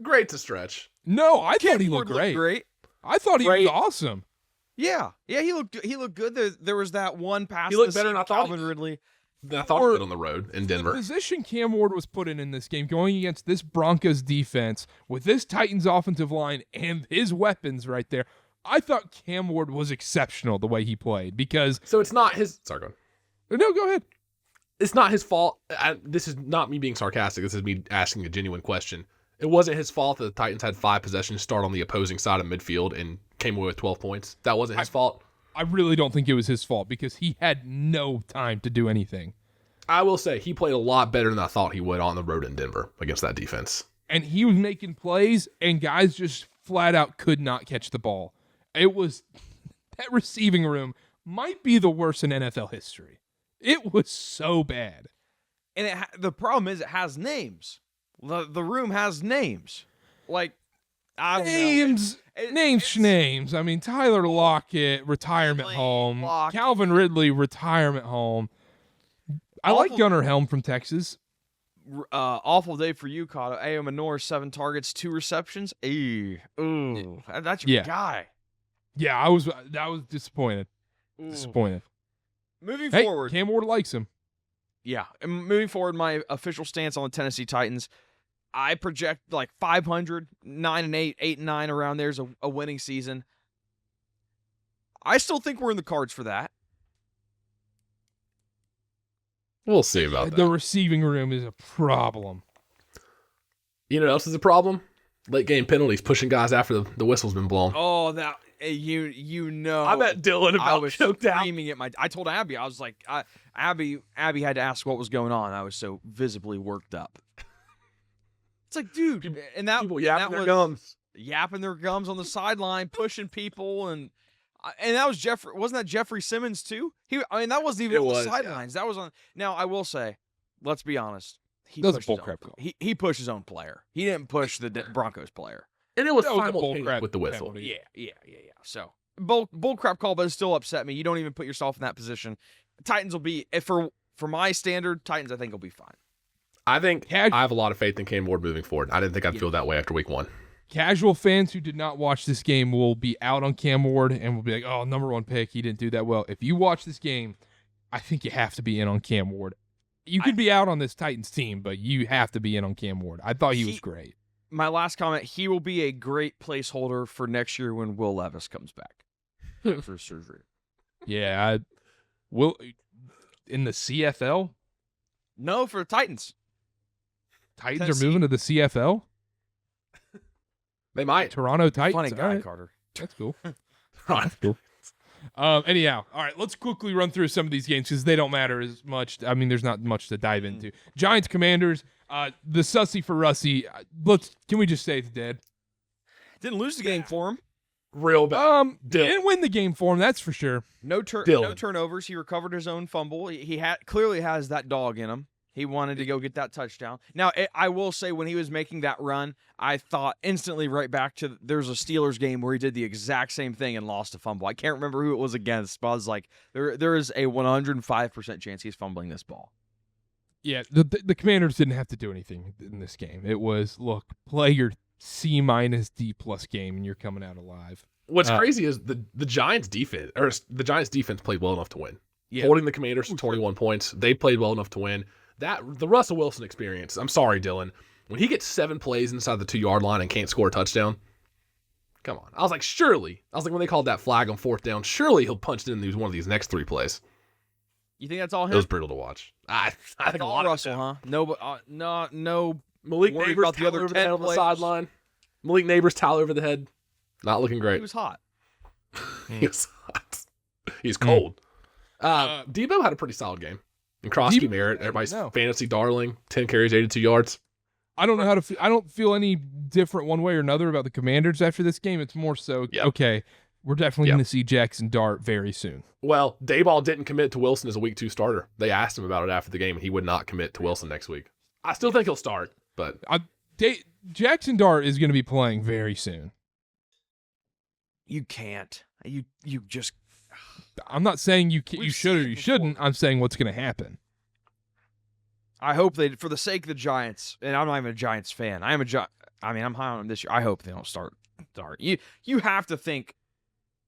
Great to stretch. No, I Cam thought he Ward looked great. great. I thought he was awesome. Yeah, he looked good. There was that one pass. He looked better than I thought. Calvin Ridley. I thought he did on the road in Denver. The position Cam Ward was put in this game, going against this Broncos defense with this Titans offensive line and his weapons right there, I thought Cam Ward was exceptional the way he played because. So it's not his. Sorry, go ahead. No, go ahead. It's not his fault. This is not me being sarcastic. This is me asking a genuine question. It wasn't his fault that the Titans had 5 possessions start on the opposing side of midfield and came away with 12 points. That wasn't his fault. I really don't think it was his fault because he had no time to do anything. I will say he played a lot better than I thought he would on the road in Denver against that defense. And he was making plays, and guys just flat out could not catch the ball. It was that receiving room might be the worst in NFL history. It was so bad. And the problem is it has names. The room has names. Like, I don't names. Names. I mean, Tyler Lockett, retirement home. Calvin Ridley, retirement home. I like Gunnar Helm from Texas. Awful day for you, Karter. A.O. Manor, 7 targets, 2 receptions. Ooh, that's your guy. Yeah, I was disappointed. Ooh. Disappointed. Moving forward. Cam Ward likes him. Yeah. And moving forward, my official stance on the Tennessee Titans, I project like 500, 9-8, 8-9 around there's a winning season. I still think we're in the cards for that. We'll see about that. The receiving room is a problem. You know what else is a problem? Late game penalties, pushing guys after the whistle's been blown. Oh, that you know. I bet Dylan I was choked out. screaming at I told Abby, I was like, Abby had to ask what was going on. I was so visibly worked up. It's like, dude, and that people yapping their gums, yapping their gums on the sideline, pushing people, and that was Jeffrey. Wasn't that Jeffrey Simmons too? That wasn't even on the sidelines. Yeah. That was on. Now I will say, let's be honest. He pushed his own player. He didn't push the Broncos player. And it was simultaneous with the whistle. Penalty. Yeah. So bull crap call, but it still upset me. You don't even put yourself in that position. Titans will be for my standard. Titans, I think, will be fine. I think I have a lot of faith in Cam Ward moving forward. I didn't think I'd feel that way after week 1. Casual fans who did not watch this game will be out on Cam Ward and will be like, oh, number 1 pick. He didn't do that well. If you watch this game, I think you have to be in on Cam Ward. You could be out on this Titans team, but you have to be in on Cam Ward. I thought he was great. My last comment, he will be a great placeholder for next year when Will Levis comes back for surgery. Yeah. In the CFL? No, for the Titans. Titans Tennessee. Are moving to the CFL? They might. Toronto Titans. Funny guy, right. Karter. That's cool. That's cool. Anyhow, all right, let's quickly run through some of these games because they don't matter as much. I mean, there's not much to dive into. Giants, Commanders, the sussy for Russie. Can we just say it's dead? Didn't lose the game for him. Real bad. Didn't win the game for him, that's for sure. No turnovers. He recovered his own fumble. He clearly has that dog in him. He wanted to go get that touchdown. Now, I will say when he was making that run, I thought instantly right back to there's a Steelers game where he did the exact same thing and lost a fumble. I can't remember who it was against, but I was like, there is a 105% chance he's fumbling this ball. Yeah, the Commanders didn't have to do anything in this game. It was, look, play your C- D+ game and you're coming out alive. What's crazy is the Giants defense played well enough to win. Yeah. Holding the Commanders to 21 points, they played well enough to win. The Russell Wilson experience, I'm sorry, Dylan, when he gets 7 plays inside the 2-yard line and can't score a touchdown, come on. I was like, when they called that flag on 4th down, surely he'll punch in one of these next 3 plays. You think that's all him? It was brutal to watch. I think a lot Russell, huh? No. Malik Neighbors towel over the head on the sideline. Malik Neighbors towel over the head. Not looking great. He was hot. He was hot. He's cold. Debo had a pretty solid game. And Krosky Merritt, everybody's fantasy darling, 10 carries, 82 yards. I don't know how to feel. I don't feel any different one way or another about the Commanders after this game. It's more so, okay, we're definitely going to see Jackson Dart very soon. Well, Dayball didn't commit to Wilson as a week 2 starter. They asked him about it after the game, and he would not commit to Wilson next week. I still think he'll start, but Jackson Dart is going to be playing very soon. You can't. You just. I'm not saying you should or you shouldn't. I'm saying what's going to happen. I hope they, for the sake of the Giants, and I'm not even a Giants fan. I'm high on them this year. I hope they don't start Dart. You have to think.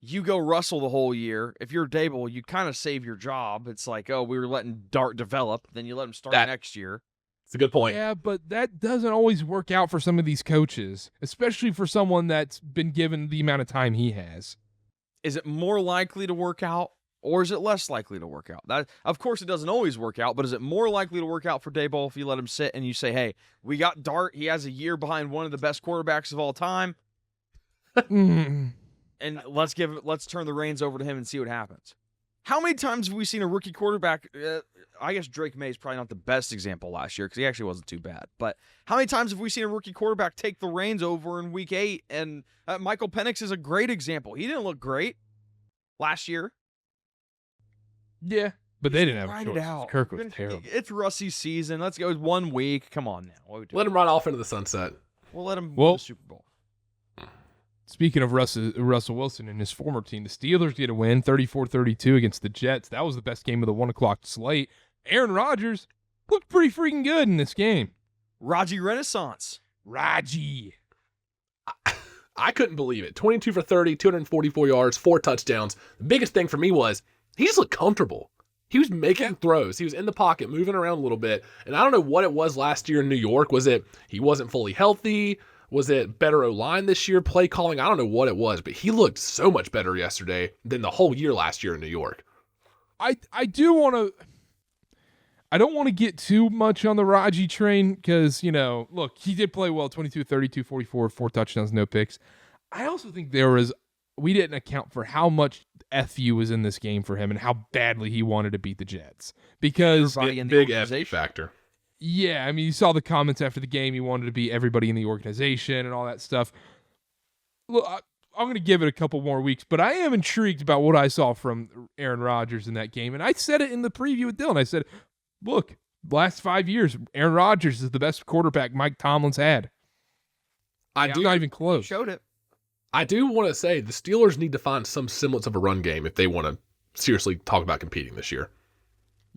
You go Russell the whole year. If you're Dable, you kind of save your job. It's like, oh, we were letting Dart develop. Then you let him start next year. It's a good point. Yeah, but that doesn't always work out for some of these coaches, especially for someone that's been given the amount of time he has. Is it more likely to work out, or is it less likely to work out? That, of course, it doesn't always work out, but is it more likely to work out for Daboll if you let him sit and you say, hey, we got Dart. He has a year behind one of the best quarterbacks of all time. And let's turn the reins over to him and see what happens. How many times have we seen a rookie quarterback? I guess Drake May is probably not the best example last year because he actually wasn't too bad. But how many times have we seen a rookie quarterback take the reins over in week 8? And Michael Penix is a great example. He didn't look great last year. Yeah, but they didn't have ride a choice. it out. Kirk was terrible. It's Russie's season. Let's go 1 week. Come on now. Let him run off into the sunset. We'll let him win the Super Bowl. Speaking of Russell Wilson and his former team, the Steelers get a win 34-32 against the Jets. That was the best game of the 1 o'clock slate. Aaron Rodgers looked pretty freaking good in this game. Raji Renaissance. Raji. I couldn't believe it. 22 for 30, 244 yards, 4 touchdowns. The biggest thing for me was he just looked comfortable. He was making throws. He was in the pocket, moving around a little bit. And I don't know what it was last year in New York. Was it he wasn't fully healthy? Was it better O-line this year, play calling? I don't know what it was, but he looked so much better yesterday than the whole year last year in New York. I don't want to get too much on the Raji train because, look, he did play well, 22, 32, 44, 4 touchdowns, no picks. I also think we didn't account for how much FU was in this game for him and how badly he wanted to beat the Jets. Because big F factor. Yeah, I mean, you saw the comments after the game. He wanted to beat everybody in the organization and all that stuff. Look, I'm going to give it a couple more weeks, but I am intrigued about what I saw from Aaron Rodgers in that game. And I said it in the preview with Dylan. I said, look, last 5 years, Aaron Rodgers is the best quarterback Mike Tomlin's had. Not even close. Showed it. I do want to say the Steelers need to find some semblance of a run game if they want to seriously talk about competing this year.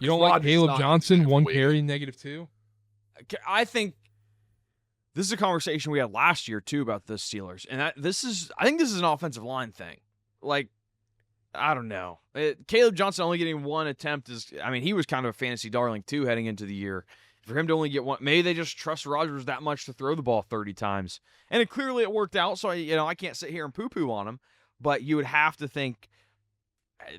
You don't like Caleb Johnson, 1 carry, -2? I think this is a conversation we had last year, too, about the Steelers. And I think this is an offensive line thing. Like, I don't know. Caleb Johnson only getting 1 attempt he was kind of a fantasy darling, too, heading into the year. For him to only get 1, maybe they just trust Rodgers that much to throw the ball 30 times. And clearly it worked out, so I can't sit here and poo-poo on him. But you would have to think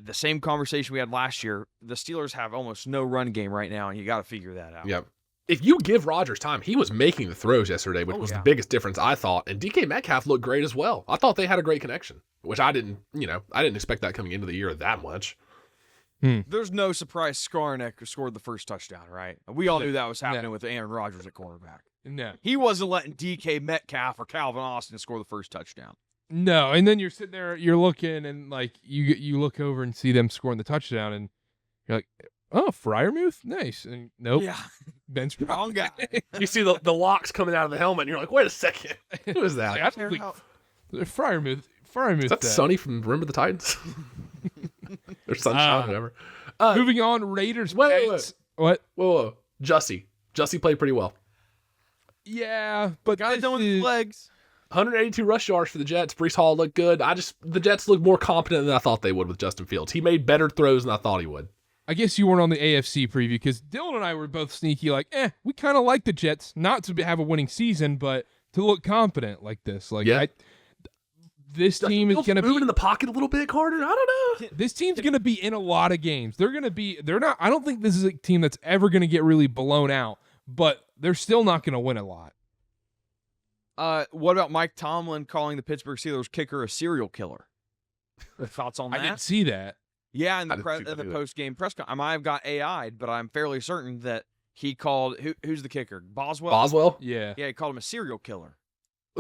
the same conversation we had last year, the Steelers have almost no run game right now, and you got to figure that out. Yep. If you give Rodgers time, he was making the throws yesterday, which was the biggest difference, I thought. And DK Metcalf looked great as well. I thought they had a great connection, which I didn't expect that coming into the year that much. There's no surprise Skarnek scored the first touchdown, right? We all knew that was happening with Aaron Rodgers at cornerback. No. He wasn't letting DK Metcalf or Calvin Austin score the first touchdown. No, and then you're sitting there, you're looking, and like you look over and see them scoring the touchdown, and you're like, oh, Freiermuth? Nice. And nope. Yeah. Ben's wrong guy. You see the locks coming out of the helmet, and you're like, wait a second. Who is that? Freiermuth. Is that Sonny from Remember the Titans? Or Sunshine, whatever. Moving on, Raiders. Wait. What? Whoa. Jussie played pretty well. Yeah, but got it done with his legs. 182 rush yards for the Jets. Breece Hall looked good. The Jets looked more competent than I thought they would with Justin Fields. He made better throws than I thought he would. I guess you weren't on the AFC preview because Dylan and I were both sneaky like, we kind of like the Jets, not to have a winning season, but to look confident like this. Like, yeah. This team is going to be moving in the pocket a little bit, Karter. I don't know. This team's going to be in a lot of games. They're not, I don't think this is a team that's ever going to get really blown out, but they're still not going to win a lot. What about Mike Tomlin calling the Pittsburgh Steelers kicker a serial killer? Thoughts on that? I didn't see that. Yeah, in the, How did you in the do it? post-game press conference, I might have got AI'd, but I'm fairly certain that he called who's the kicker? Boswell. Boswell Yeah. Yeah, he called him a serial killer.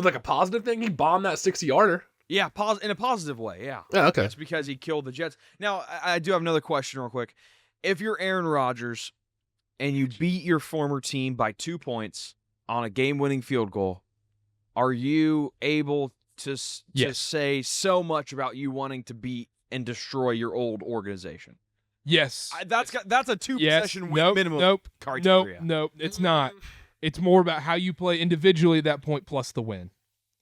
was like a positive thing. He bombed that 60-yarder. Yeah, in a positive way. Yeah. Yeah, okay. It's because he killed the Jets. Now, I do have another question real quick. If you're Aaron Rodgers and you beat your former team by 2 points on a game-winning field goal, are you able to Yes. say so much about you wanting to beat and destroy your old organization? Yes. That's a two-possession win Nope. minimum Nope. criteria. Nope. It's not. It's more about how you play individually at that point plus the win.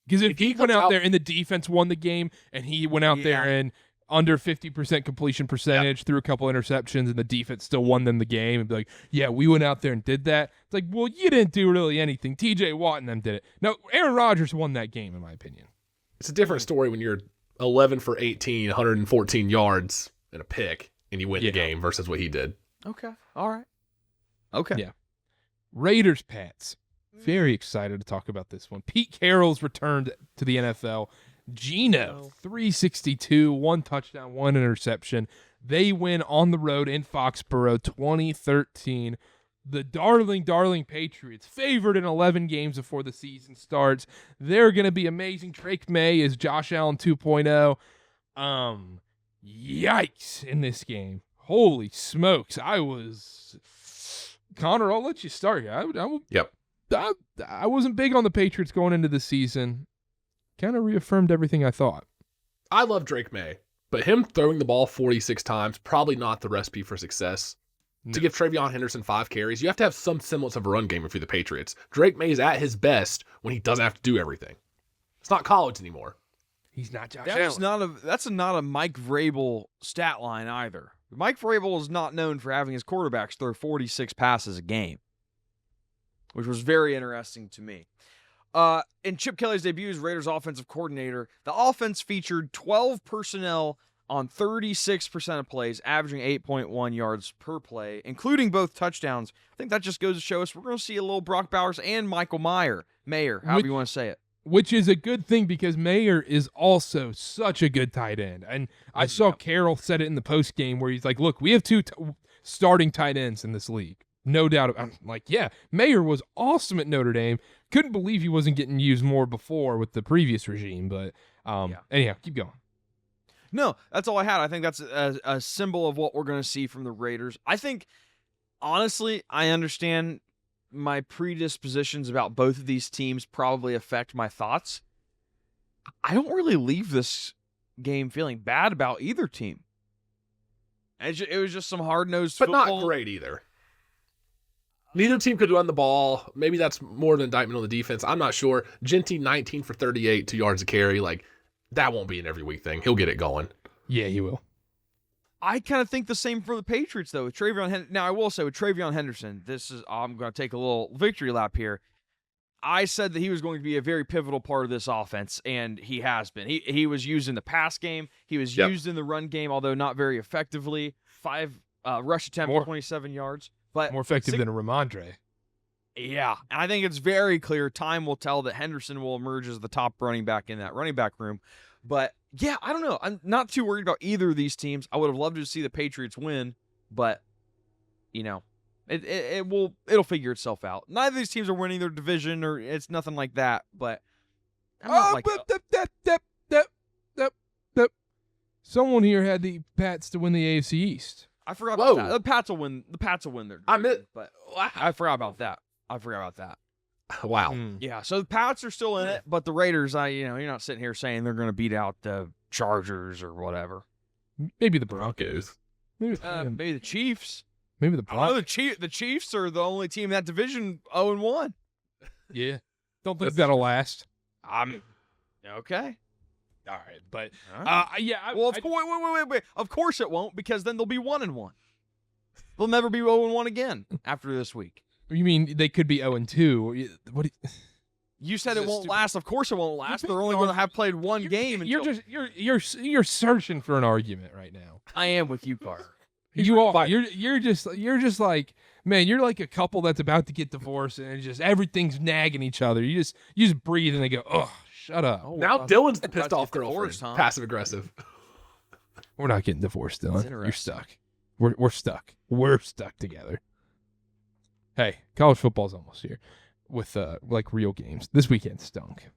Because if he went out there and the defense won the game and he went out there and under 50% completion percentage, threw a couple interceptions, and the defense still won them the game, and be like, yeah, we went out there and did that. It's like, well, you didn't do really anything. TJ Watt and them did it. No, Aaron Rodgers won that game, in my opinion. It's a different story when you're 11 for 18, 114 yards and a pick, and you win the game versus what he did. Okay. All right. Okay. Yeah. Raiders, Pats. Very excited to talk about this one. Pete Carroll's returned to the NFL. Geno, 362, 1 touchdown, 1 interception. They win on the road in Foxborough, 2013. The darling Patriots, favored in 11 games before the season starts. They're going to be amazing. Drake May is Josh Allen 2.0. Yikes in this game. Holy smokes. Connor, I'll let you start here. Yep. I wasn't big on the Patriots going into the season. Kind of reaffirmed everything I thought. I love Drake May, but him throwing the ball 46 times, probably not the recipe for success. No. To give Travion Henderson 5 carries, you have to have some semblance of a run game if you're the Patriots. Drake May is at his best when he doesn't have to do everything. It's not college anymore. He's not Josh That's Allen. not a Mike Vrabel stat line either. Mike Vrabel is not known for having his quarterbacks throw 46 passes a game, which was very interesting to me. In Chip Kelly's debut as Raiders offensive coordinator, the offense featured 12 personnel on 36% of plays, averaging 8.1 yards per play, including both touchdowns. I think that just goes to show us we're going to see a little Brock Bowers and Michael Mayer, however you want to say it. Which is a good thing because Mayer is also such a good tight end. And I saw Carroll said it in the post game where he's like, look, we have two starting tight ends in this league. No doubt. I'm like, yeah, Mayer was awesome at Notre Dame. Couldn't believe he wasn't getting used more before with the previous regime. But anyhow, keep going. No, that's all I had. I think that's a symbol of what we're going to see from the Raiders. I think, honestly, I understand my predispositions about both of these teams probably affect my thoughts. I don't really leave this game feeling bad about either team. It was just some hard-nosed football. But not great either. Neither team could run the ball. Maybe that's more of an indictment on the defense. I'm not sure. Genty, 19 for 38, 2 yards a carry. Like, that won't be an every week thing. He'll get it going. Yeah, he will. I kind of think the same for the Patriots, though. With Travion now, I will say with Travion Henderson, I'm going to take a little victory lap here. I said that he was going to be a very pivotal part of this offense, and he has been. He was used in the pass game. He was used in the run game, although not very effectively. 5 rush attempts, 27 yards. But more effective than a Ramondre. Yeah, and I think it's very clear. Time will tell that Henderson will emerge as the top running back in that running back room. But, yeah, I don't know. I'm not too worried about either of these teams. I would have loved to see the Patriots win, but, it'll figure itself out. Neither of these teams are winning their division, or it's nothing like that, but I'm not Someone here had the Pats to win the AFC East. I forgot about that. The Pats will win their division, but Wow. I forgot about that. Wow. Yeah, so the Pats are still in it, but the Raiders, you're not sitting here saying they're going to beat out the Chargers or whatever. Maybe the Broncos. Maybe the Chiefs. Maybe the Broncos. The Chiefs are the only team in that division 0-1. Yeah. Don't think that'll last. Okay. All right, but wait. Of course it won't, because then they'll be 1-1. They'll never be 0-1 again after this week. You mean they could be 0-2? What? You said it won't last. Of course it won't last. They're only going to have played one game. You're searching for an argument right now. I am with you, Karter. You are. You're just like, man. You're like a couple that's about to get divorced, and it's just everything's nagging each other. You just breathe, and they go, oh, shut up. Now Dylan's the pissed off girlfriend. Passive aggressive. We're not getting divorced, Dylan. You're interesting. stuck. We're stuck. We're stuck together. Hey, college football's almost here with like real games. This weekend stunk.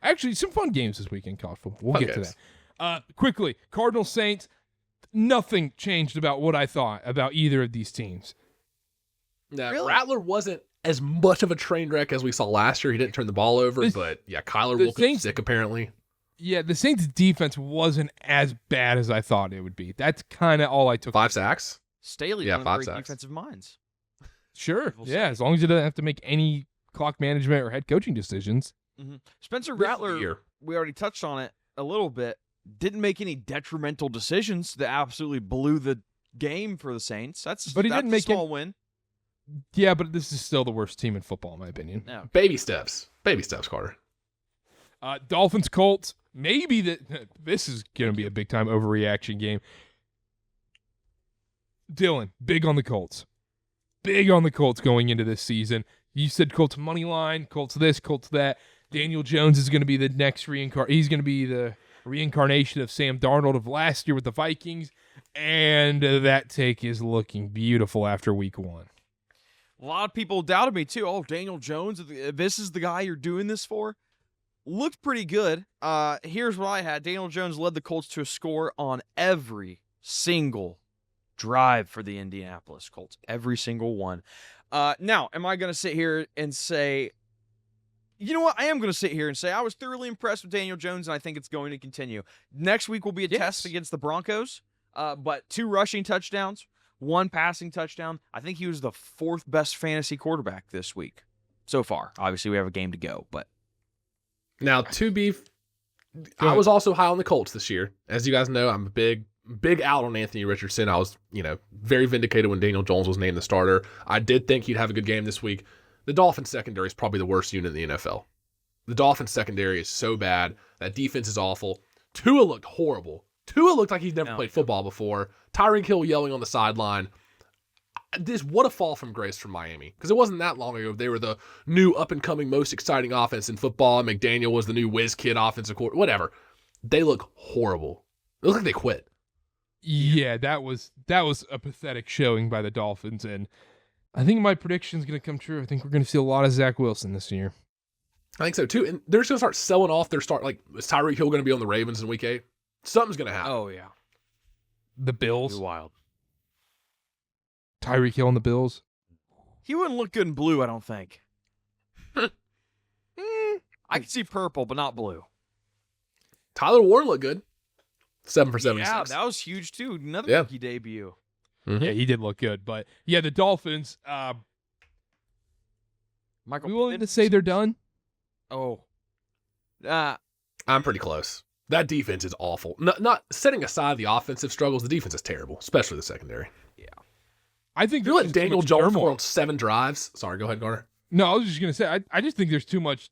Actually, some fun games this weekend, college football. We'll get to that. Quickly, Cardinals Saints. Nothing changed about what I thought about either of these teams. Now, Really? Rattler wasn't as much of a train wreck as we saw last year. He didn't turn the ball over, but yeah, Kyler Wilkerson sick apparently. Yeah, the Saints' defense wasn't as bad as I thought it would be. That's kind of all I took. 5 sacks. Staley's Yeah, one of 5 the great sacks. defensive minds. Sure. We'll Yeah, see. as long as you don't have to make any clock management or head coaching decisions. Spencer This Rattler, year. we already touched on it a little bit, didn't make any detrimental decisions that absolutely blew the game for the Saints. That's But he that's didn't a make small win. Yeah, but this is still the worst team in football, in my opinion. No. Baby steps. Baby steps, Carter. Dolphins, Colts. Maybe this is going to be a big-time overreaction game. Dylan, big on the Colts. Big on the Colts going into this season. You said Colts money line, Colts this, Colts that. Daniel Jones is going to be the next he's going to be the reincarnation of Sam Darnold of last year with the Vikings, and that take is looking beautiful after week 1. A lot of people doubted me too. Oh, Daniel Jones, this is the guy you're doing this for? Looked pretty good. Here's what I had. Daniel Jones led the Colts to a score on every single drive for the Indianapolis Colts. Every single one. Now, am I going to sit here and say, you know what? I am going to sit here and say I was thoroughly impressed with Daniel Jones, and I think it's going to continue. Next week will be a test against the Broncos, but 2 rushing touchdowns, 1 passing touchdown. I think he was the 4th best fantasy quarterback this week so far. Obviously, we have a game to go, but Now, I was also high on the Colts this year. As you guys know, I'm a big out on Anthony Richardson. I was, very vindicated when Daniel Jones was named the starter. I did think he'd have a good game this week. The Dolphins secondary is probably the worst unit in the NFL. The Dolphins secondary is so bad. That defense is awful. Tua looked horrible. Tua looked like he's never played football before. Tyreek Hill yelling on the sideline. What a fall from grace from Miami. Because it wasn't that long ago. They were the new up-and-coming, most exciting offense in football. McDaniel was the new whiz kid offensive coordinator. Whatever. They look horrible. It looks like they quit. Yeah, that was a pathetic showing by the Dolphins, and I think my prediction is going to come true. I think we're going to see a lot of Zach Wilson this year. I think so, too. And they're just going to start selling off their start. Like, is Tyreek Hill going to be on the Ravens in Week 8? Something's going to happen. oh yeah, The Bills, wild. Tyreek Hill and the Bills. He wouldn't look good in blue, I don't think. I could see purple, but not blue. Tyler Warren looked good. 7 for 76. Yeah, that was huge too. Another Yeah. rookie debut. Mhm. Yeah, he did look good. But, yeah, the Dolphins, Michael we willing to Pittman? say they're done? Oh. I'm pretty close. That defense is awful. Not setting aside the offensive struggles, the defense is terrible, especially the secondary. I think You're letting there's just too Daniel much Jones turmoil. score on 7 drives. Sorry, go ahead, Garner. No, I was just going to say, I just think there's too much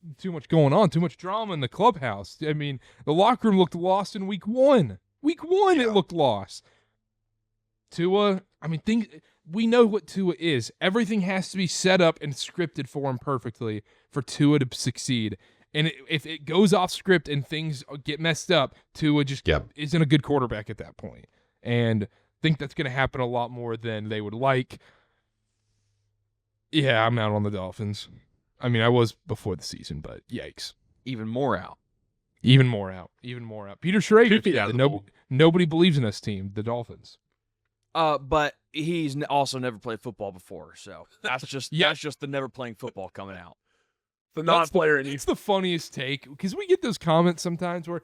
going on, too much drama in the clubhouse. I mean, the locker room looked lost in week 1. Week 1, it looked lost. Tua, I mean, we know what Tua is. Everything has to be set up and scripted for him perfectly for Tua to succeed. And if it goes off script and things get messed up, Tua just isn't a good quarterback at that point. And I think that's going to happen a lot more than they would like. Yeah, I'm out on the Dolphins. I mean, I was before the season, but yikes. Even more out. Even more out. Peter Schrager, 2 feet out of the pool. nobody believes in this team, the Dolphins. But he's also never played football before, so that's just Yeah. that's just the never playing football coming out. The non-player in you. It's the funniest take because we get those comments sometimes where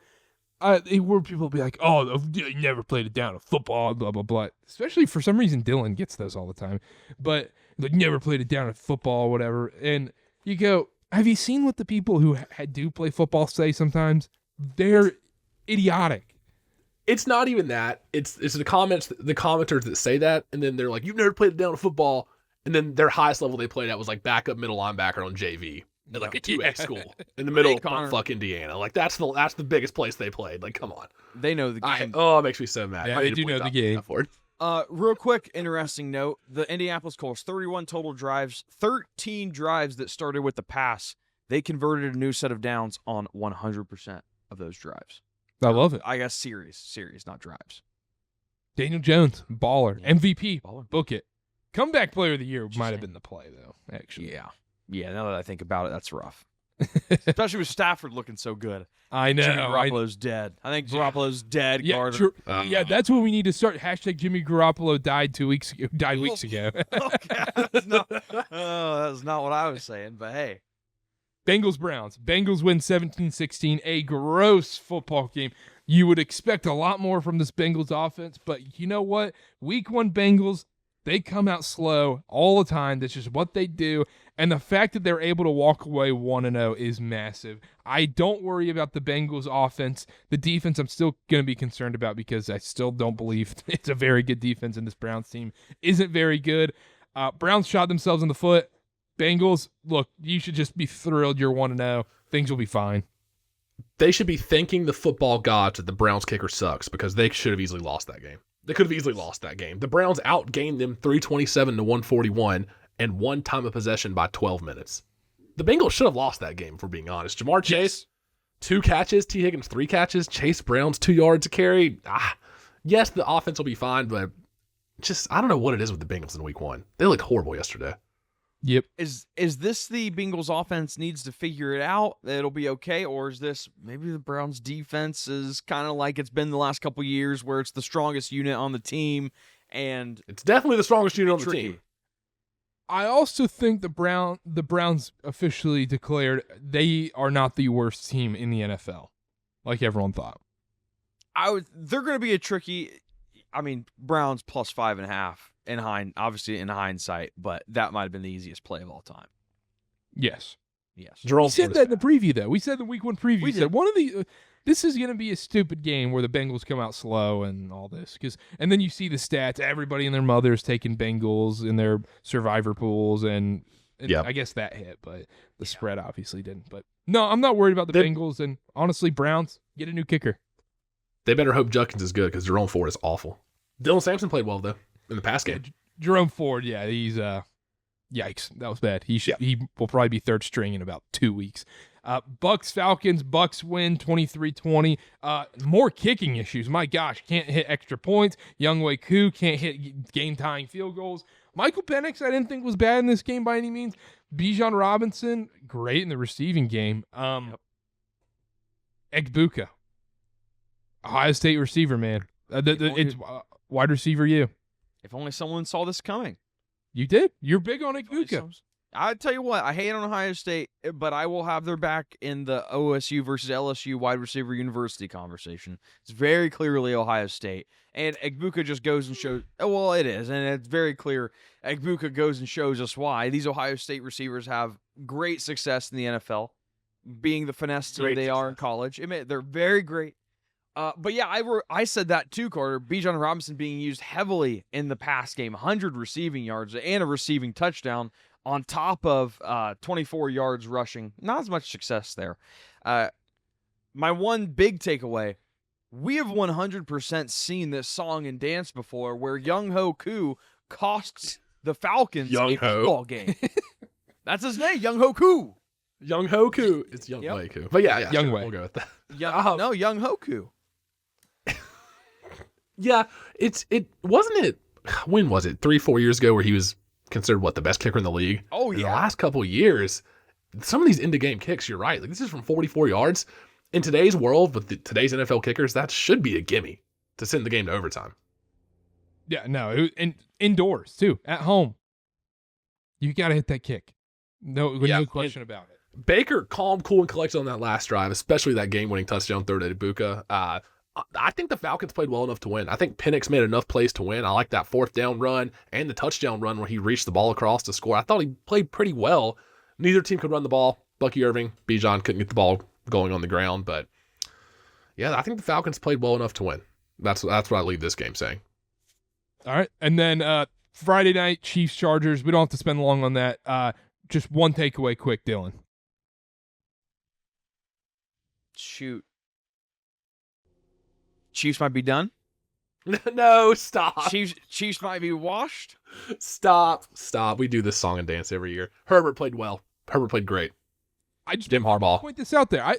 people be like, "Oh, you never played it down to football," blah blah blah. Especially for some reason, Dylan gets those all the time. But like, never played it down to football, or whatever. And you go, have you seen what the people who do play football say? Sometimes they're idiotic. It's not even that. It's the commenters that say that, and then they're like, "You've never played it down to football," and then their highest level they played at was like backup middle linebacker on JV. At like a 2A school in the middle of fuck Indiana. Like that's the biggest place they played. Like, come on. They know the game. It makes me so mad. Yeah, I they need to do bleep know out the game. that for it. Real quick, interesting note: the Indianapolis Colts, 31 total drives, 13 drives that started with the pass. They converted a new set of downs on 100% of those drives. I love it. I guess series, not drives. Daniel Jones, baller. Yeah. MVP, Baller. book it. Comeback player of the year might have been the play, though, actually. Yeah. Yeah, now that I think about it, that's rough. Especially with Stafford looking so good. I know. Jimmy Garoppolo's dead. I think Garoppolo's dead, Yeah, Karter. yeah, that's what we need to start. Hashtag Jimmy Garoppolo died 2 weeks ago. Died weeks ago. Okay, that's not what I was saying, but hey. Bengals-Browns. Bengals win 17-16. A gross football game. You would expect a lot more from this Bengals offense, but you know what? Week 1 Bengals, they come out slow all the time. That's just what they do. And the fact that they're able to walk away 1-0 is massive. I don't worry about the Bengals offense. The defense I'm still going to be concerned about because I still don't believe it's a very good defense, and this Browns team isn't very good. Browns shot themselves in the foot. Bengals, look, you should just be thrilled you're 1-0. Things will be fine. They should be thanking the football gods that the Browns kicker sucks because they should have easily lost that game. They could have easily lost that game. The Browns outgained them 327 to 141 and one time of possession by 12 minutes. The Bengals should have lost that game, if we're being honest. Jamar Chase, 2 catches. T. Higgins, 3 catches. Chase Brown's 2 yards a carry. Yes, the offense will be fine, but just I don't know what it is with the Bengals in week 1. They looked horrible yesterday. Yep. Is this the Bengals offense needs to figure it out? It'll be okay, or is this maybe the Browns defense is kind of like it's been the last couple years, where it's the strongest unit on the team, and It's definitely the strongest unit on the tricky. team. I also think the Browns officially declared they are not the worst team in the NFL, like everyone thought. They're going to be a tricky. I mean, Browns plus 5.5 obviously in hindsight, but that might have been the easiest play of all time. Yes. Yes. Jerome We said Ford that is in the preview, though. We said the week 1 preview. We said did. one of the this is going to be a stupid game where the Bengals come out slow and all this, and then you see the stats. Everybody and their mothers taking Bengals in their survivor pools, and Yep. I guess that hit, but the spread obviously didn't. But no, I'm not worried about the Bengals, and honestly, Browns get a new kicker. They better hope Judkins is good because Jerome Ford is awful. Dylan Sampson played well though in the pass game. Jerome Ford, yeah, he's yikes, that was bad. He will probably be third string in about 2 weeks. Bucks Falcons, Bucks win 23-20. More kicking issues. My gosh, can't hit extra points. Younghoe Koo can't hit game tying field goals. Michael Penix, I didn't think was bad in this game by any means. Bijan Robinson, great in the receiving game. Egbuka, Ohio State receiver, man. It's wide receiver you. If only someone saw this coming. You did. You're big on Egbuka. I tell you what, I hate on Ohio State, but I will have their back in the OSU versus LSU wide receiver university conversation. It's very clearly Ohio State. And Egbuka just goes and shows, well, it is, and it's very clear Egbuka goes and shows us why. These Ohio State receivers have great success in the NFL, being the finesse team they are in college. They're very great. But yeah, I said that too, Karter. Bijan Robinson being used heavily in the pass game, 100 receiving yards and a receiving touchdown on top of 24 yards rushing. Not as much success there. My one big takeaway, we have 100% seen this song and dance before where Younghoe Koo costs the Falcons a football game. That's his name, Younghoe Koo. Younghoe Koo. It's Younghoe Koo. But yeah, Younghoe. We'll go with that. No, Younghoe Koo. Yeah, when was it? 3-4 years ago where he was considered the best kicker in the league? Oh, In yeah. the last couple of years, some of these end of game kicks, you're right. Like this is from 44 yards. In today's world, with today's NFL kickers, that should be a gimme to send the game to overtime. Yeah, no, and indoors too, at home. You got to hit that kick. No question about it. Baker, calm, cool, and collected on that last drive, especially that game-winning touchdown throw to Ibuka. I think the Falcons played well enough to win. I think Penix made enough plays to win. I like that 4th down run and the touchdown run where he reached the ball across to score. I thought he played pretty well. Neither team could run the ball. Bucky Irving, Bijan couldn't get the ball going on the ground, but yeah, I think the Falcons played well enough to win. That's what I leave this game saying. All right, and then Friday night, Chiefs Chargers. We don't have to spend long on that. Just one takeaway, quick, Dylan. Shoot. Chiefs might be done. No, stop. Chiefs might be washed. Stop. We do this song and dance every year. Herbert played well. Herbert played great. I just Jim Harbaugh. point this out there.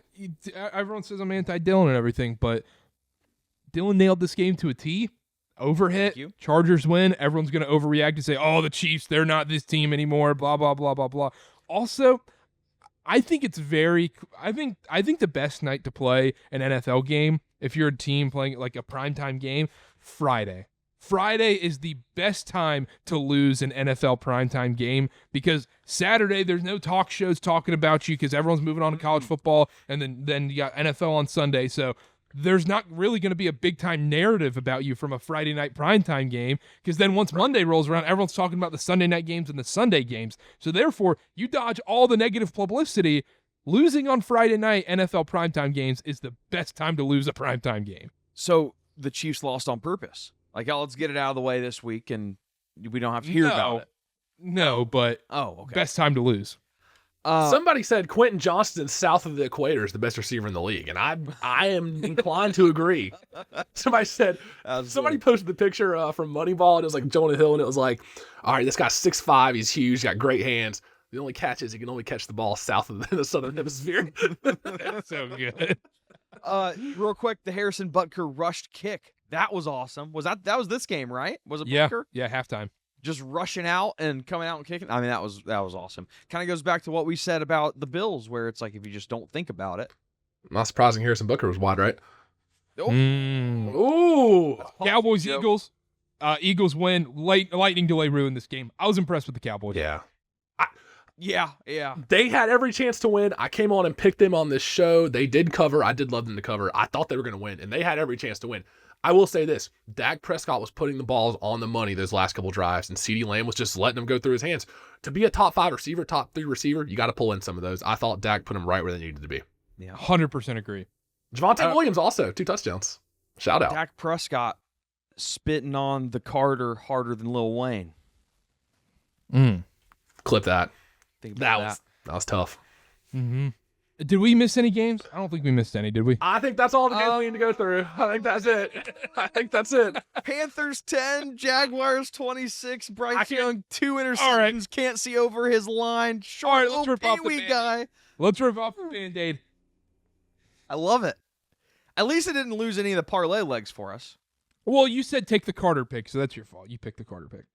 Everyone says I'm anti-Dylan and everything, but Dylan nailed this game to a T. overhit. you. Chargers win. Everyone's going to overreact and say, oh, the Chiefs, they're not this team anymore, blah, blah, blah, blah, blah. Also, I think it's I think the best night to play an NFL game, if you're a team playing like a primetime game, Friday. Friday is the best time to lose an NFL primetime game because Saturday there's no talk shows talking about you because everyone's moving on to college football, and then you got NFL on Sunday. So there's not really going to be a big-time narrative about you from a Friday night primetime game because then once Monday rolls around, everyone's talking about the Sunday night games and the Sunday games. So therefore, you dodge all the negative publicity. Losing on Friday night NFL primetime games is the best time to lose a primetime game. So the Chiefs lost on purpose. Like, oh, let's get it out of the way this week, and we don't have to hear about it. No, but okay. Best time to lose. Somebody said Quentin Johnston south of the equator is the best receiver in the league, and I am inclined to agree. Somebody said somebody posted the picture from Moneyball, and it was like Jonah Hill, and it was like, all right, this guy's 6'5", he's huge, got great hands. The only catch is he can only catch the ball south of the southern hemisphere. That's so good. Real quick, the Harrison Butker rushed kick. That was awesome. That was this game, right? Was it Yeah, Butker? yeah, halftime. Just rushing out and coming out and kicking. I mean, that was awesome. Kind of goes back to what we said about the Bills, where it's like if you just don't think about it. Not surprising Harrison Butker was wide right. Ooh. Cowboys, Eagles. Eagles win. Lightning delay ruined this game. I was impressed with the Cowboys. Yeah. Yeah. They had every chance to win. I came on and picked them on this show. They did cover. I did love them to cover. I thought they were going to win, and they had every chance to win. I will say this. Dak Prescott was putting the balls on the money those last couple drives, and CeeDee Lamb was just letting them go through his hands. To be a top 5 receiver, top 3 receiver, you got to pull in some of those. I thought Dak put them right where they needed to be. Yeah. 100% agree. Javonte Williams also, 2 touchdowns. Shout out. Dak Prescott spitting on the Karter harder than Lil Wayne. Clip that. Think about That was tough. Mm-hmm. Did we miss any games? I don't think we missed any, did we? I think that's all the games we need to go through. I think that's it. Panthers 10, Jaguars 26. Bryce Young 2 interceptions. Can't see over his line. Short let's rip off the Pee-wee guy. Let's rip off the Band-Aid. I love it. At least it didn't lose any of the parlay legs for us. Well, you said take the Karter pick, so that's your fault. You picked the Karter pick.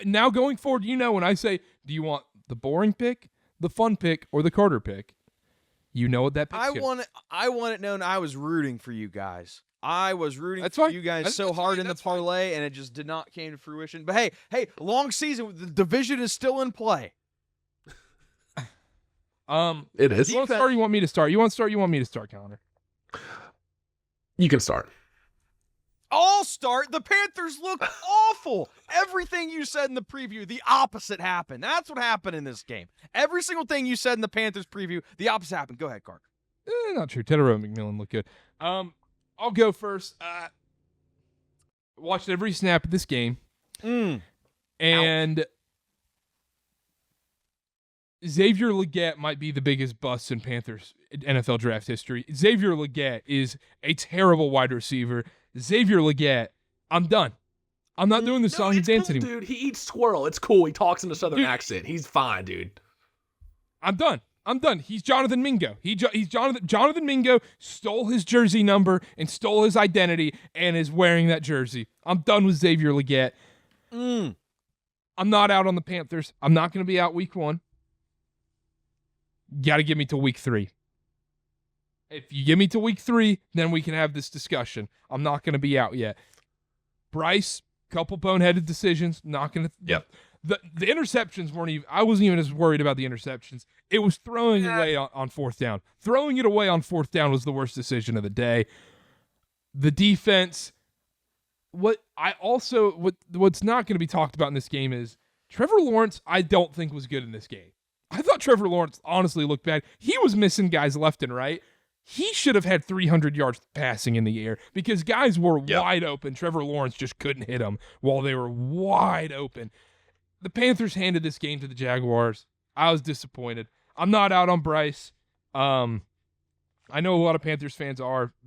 Now going forward, when I say, do you want the boring pick, the fun pick, or the Karter pick? You know what that pick's I want it known I was rooting for you guys. I was rooting for you guys so hard in the parlay, and it just did not came to fruition. But hey, long season. The division is still in play. It is. You want to start? You want me to start? You want to start? You want me to start, Connor? You can start. I'll start. The Panthers look awful. Everything you said in the preview, the opposite happened. That's what happened in this game. Every single thing you said in the Panthers preview, the opposite happened. Go ahead, Karter. Not true. Tedero McMillan looked good. I'll go first. Watched every snap of this game. And Xavier Legette might be the biggest bust in Panthers NFL draft history. Xavier Legette is a terrible wide receiver. Xavier Legette, I'm done. I'm not doing the song and dance anymore. Dude, he eats squirrel. It's cool. He talks in a southern accent. He's fine, dude. I'm done. He's Jonathan Mingo. He's Jonathan Mingo stole his jersey number and stole his identity and is wearing that jersey. I'm done with Xavier Legette. I'm not out on the Panthers. I'm not going to be out week 1. Got to give me to week 3. If you give me to week 3, then we can have this discussion. I'm not going to be out yet. Bryce, couple boneheaded decisions. Not going to. Yep. The interceptions weren't even. I wasn't even as worried about the interceptions. It was throwing it away on 4th down. Throwing it away on 4th down was the worst decision of the day. The defense. What's not going to be talked about in this game is Trevor Lawrence. I don't think was good in this game. I thought Trevor Lawrence honestly looked bad. He was missing guys left and right. He should have had 300 yards passing in the air because guys were wide open. Trevor Lawrence just couldn't hit them while they were wide open. The Panthers handed this game to the Jaguars. I was disappointed. I'm not out on Bryce. I know a lot of Panthers fans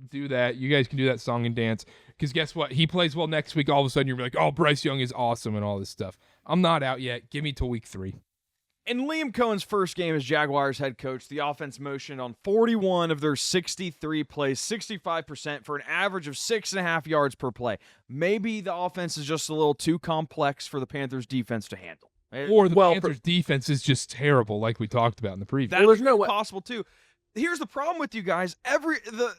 do that. You guys can do that song and dance because guess what? He plays well next week. All of a sudden you're like, oh, Bryce Young is awesome and all this stuff. I'm not out yet. Give me till week 3. In Liam Cohen's first game as Jaguars head coach, the offense motioned on 41 of their 63 plays, 65% for an average of 6.5 yards per play. Maybe the offense is just a little too complex for the Panthers defense to handle. Or the Panthers defense is just terrible, like we talked about in the preview. That's possible too. Here's the problem with you guys. The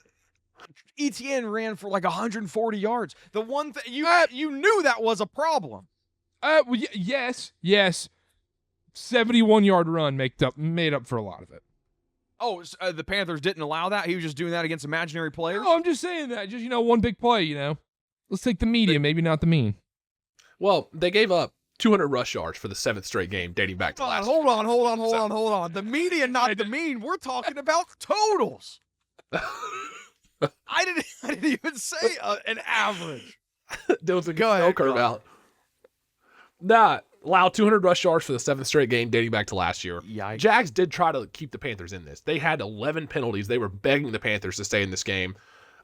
ETN ran for like 140 yards. The one thing you knew that was a problem. Well, yes. 71-yard run made up for a lot of it. Oh, the Panthers didn't allow that? He was just doing that against imaginary players? No, I'm just saying that. Just, one big play, Let's take the medium, maybe not the mean. Well, they gave up 200 rush yards for the 7th straight game dating back to last year. Hold on. The median, not the mean. We're talking about totals. I didn't even say an average. There was a bell curve out. Allowed 200 rush yards for the 7th straight game dating back to last year. Yikes. Jags did try to keep the Panthers in this. They had 11 penalties. They were begging the Panthers to stay in this game.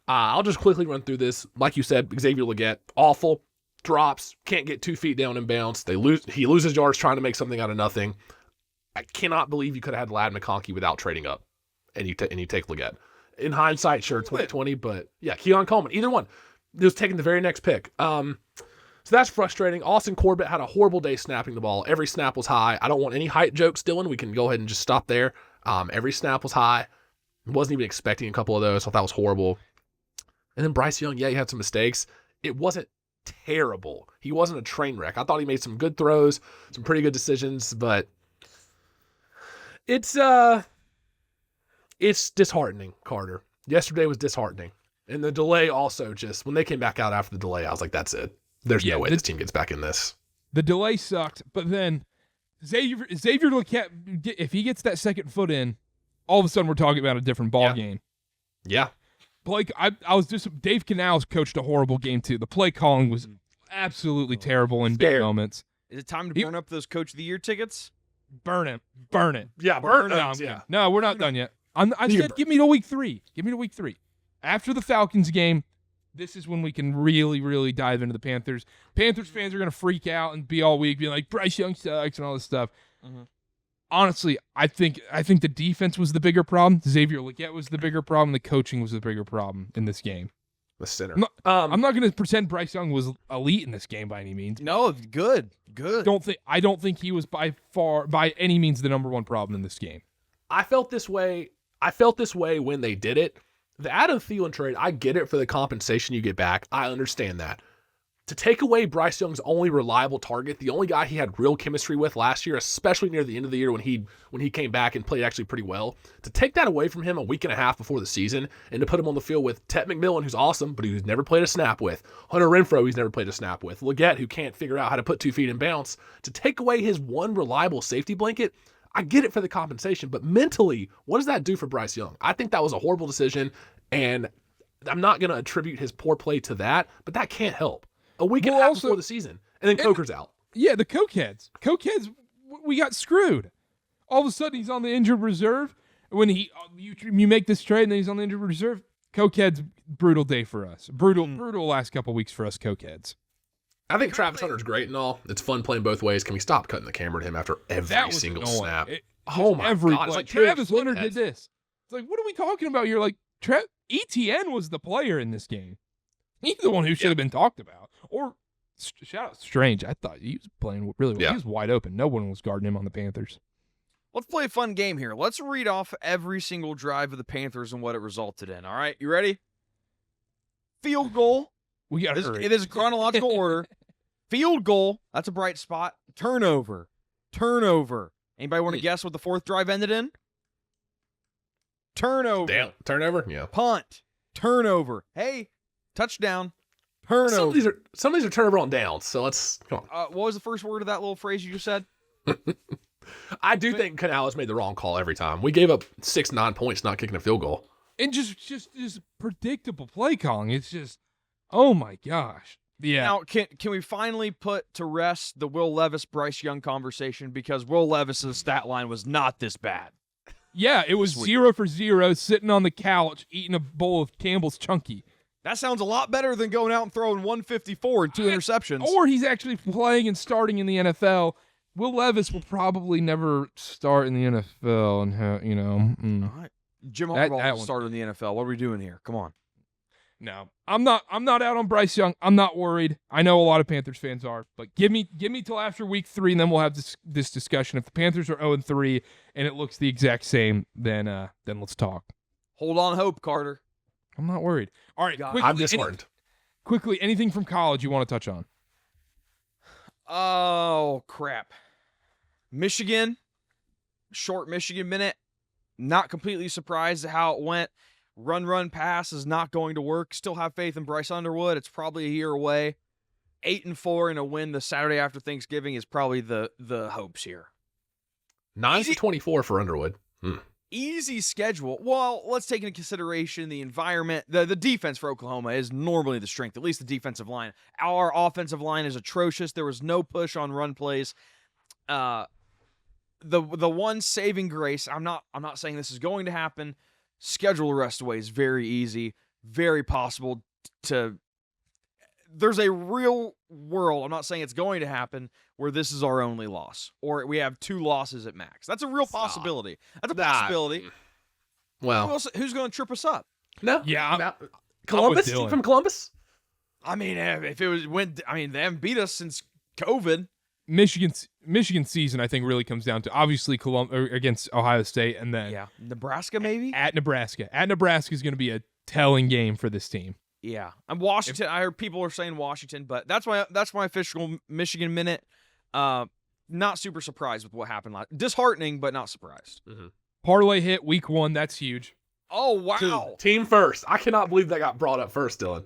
I'll just quickly run through this. Like you said, Xavier Legette, awful. Drops, can't get 2 feet down in bounds. He loses yards trying to make something out of nothing. I cannot believe you could have had Ladd McConkey without trading up, and you take Legette. In hindsight, sure, 2020, but yeah, Keon Coleman, either one. It was taking the very next pick. So that's frustrating. Austin Corbett had a horrible day snapping the ball. Every snap was high. I don't want any height jokes, Dylan. We can go ahead and just stop there. Every snap was high. Wasn't even expecting a couple of those. Thought that was horrible. And then Bryce Young, yeah, he had some mistakes. It wasn't terrible. He wasn't a train wreck. I thought he made some good throws, some pretty good decisions, but it's disheartening, Karter. Yesterday was disheartening. And the delay also just, when they came back out after the delay, I was like, that's it. There's no way this team gets back in this. The delay sucked, but then Xavier Legette, if he gets that second foot in, all of a sudden we're talking about a different ball game. Yeah. Blake, I was just Dave Canales coached a horrible game too. The play calling was absolutely terrible in big moments. Is it time to burn up those Coach of the Year tickets? Burn it. Yeah, burn it. Yeah. No, we're not done yet. I said give me to week 3. Give me to week 3. After the Falcons game, this is when we can really, really dive into the Panthers. Panthers fans are going to freak out and be all week being like, Bryce Young sucks and all this stuff. Mm-hmm. Honestly, I think the defense was the bigger problem. Xavier Legette was the bigger problem. The coaching was the bigger problem in this game. The center. I'm not going to pretend Bryce Young was elite in this game by any means. No, good. I don't think he was by any means the number one problem in this game. I felt this way when they did it. The Adam Thielen trade, I get it for the compensation you get back. I understand that. To take away Bryce Young's only reliable target, the only guy he had real chemistry with last year, especially near the end of the year when he came back and played actually pretty well, to take that away from him a week and a half before the season and to put him on the field with Tet McMillan, who's awesome, but who's never played a snap with, Hunter Renfrow, who's never played a snap with, Legette, who can't figure out how to put 2 feet in bounce, to take away his one reliable safety blanket, I get it for the compensation, but mentally, what does that do for Bryce Young? I think that was a horrible decision, and I'm not going to attribute his poor play to that, but that can't help. A week and a half before the season, and then Coker's out. Yeah, the Cokeheads. We got screwed. All of a sudden, he's on the injured reserve. When you make this trade, and then he's on the injured reserve, Cokeheads, brutal day for us. Brutal last couple weeks for us Cokeheads. I think Travis Hunter's great and all. It's fun playing both ways. Can we stop cutting the camera to him after every single snap? Oh my God! It's like Travis Hunter did this. It's like, what are we talking about here? Like, ETN was the player in this game. He's the one who should have been talked about. Or shout out Strange. I thought he was playing really well. Yeah. He was wide open. No one was guarding him on the Panthers. Let's play a fun game here. Let's read off every single drive of the Panthers and what it resulted in. All right, you ready? Field goal. We got to It is a chronological order. Field goal. That's a bright spot. Turnover. Anybody want to guess what the fourth drive ended in? Turnover. Damn. Turnover? Yeah. Punt. Turnover. Hey, touchdown. Turnover. Some of these are turnover on downs, so let's come on. What was the first word of that little phrase you just said? I do think Canales made the wrong call every time. We gave up 6-9 points not kicking a field goal. And just predictable play calling. It's just, oh my gosh. Yeah. Now, can we finally put to rest the Will Levis Bryce Young conversation, because Will Levis's stat line was not this bad. Yeah, it was 0 for 0, sitting on the couch eating a bowl of Campbell's Chunky. That sounds a lot better than going out and throwing 154 and 2 interceptions. Or he's actually playing and starting in the NFL Will Levis will probably never start in the NFL, and All right. Jim That Harbaugh one- started in the NFL. What are we doing here? Come on. no, I'm not out on Bryce Young. I'm not worried. I know a lot of Panthers fans are, but give me till after week 3, and then we'll have this discussion. If the Panthers are 0-3 and it looks the exact same, then let's talk. Hold on hope, Carter. I'm not worried. All right, God. quickly, I'm disheartened. quickly, anything from college you want to touch on? Oh, crap. Michigan. Short Michigan minute. Not completely surprised at how it went. Run, pass is not going to work. Still have faith in Bryce Underwood. It's probably a year away. 8-4 and a win the Saturday after Thanksgiving is probably the hopes here. 9-24 for Underwood. Easy schedule. Well, let's take into consideration the environment. The defense for Oklahoma is normally the strength, at least the defensive line. Our offensive line is atrocious. There was no push on run plays. The one saving grace, I'm not saying this is going to happen. Schedule the rest away is very easy, very possible to. There's a real world, I'm not saying it's going to happen, where this is our only loss, or we have 2 losses at max. That's a real possibility. That's a possibility. Well, Who's going to trip us up? no. Yeah, no. I'm Columbus? with Dylan. You from Columbus? I mean, if it was they haven't beat us since COVID. Michigan season, I think, really comes down to obviously against Ohio State, and then Nebraska maybe. at Nebraska. At Nebraska is going to be a telling game for this team. Yeah, I'm Washington. I heard people are saying Washington, but that's my official Michigan minute. Not super surprised with what happened last. Disheartening, but not surprised. Parlay hit week 1. That's huge. Oh wow, Team first. I cannot believe that got brought up first, Dylan.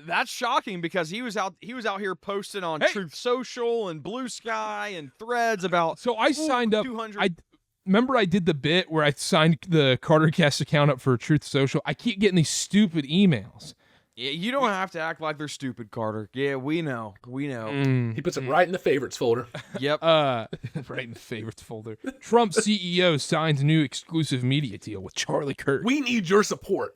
that's shocking because he was out here posting on Hey. Truth Social and Blue Sky and Threads about. So I signed up. 200. Remember I did the bit where I signed the KarterKast account up for Truth Social. I keep getting these stupid emails. Yeah, you don't have to act like they're stupid, Carter. Yeah, we know. He puts it right in the favorites folder. Yep. Right in the favorites folder. Trump CEO signs new exclusive media deal with Charlie Kirk. We need your support.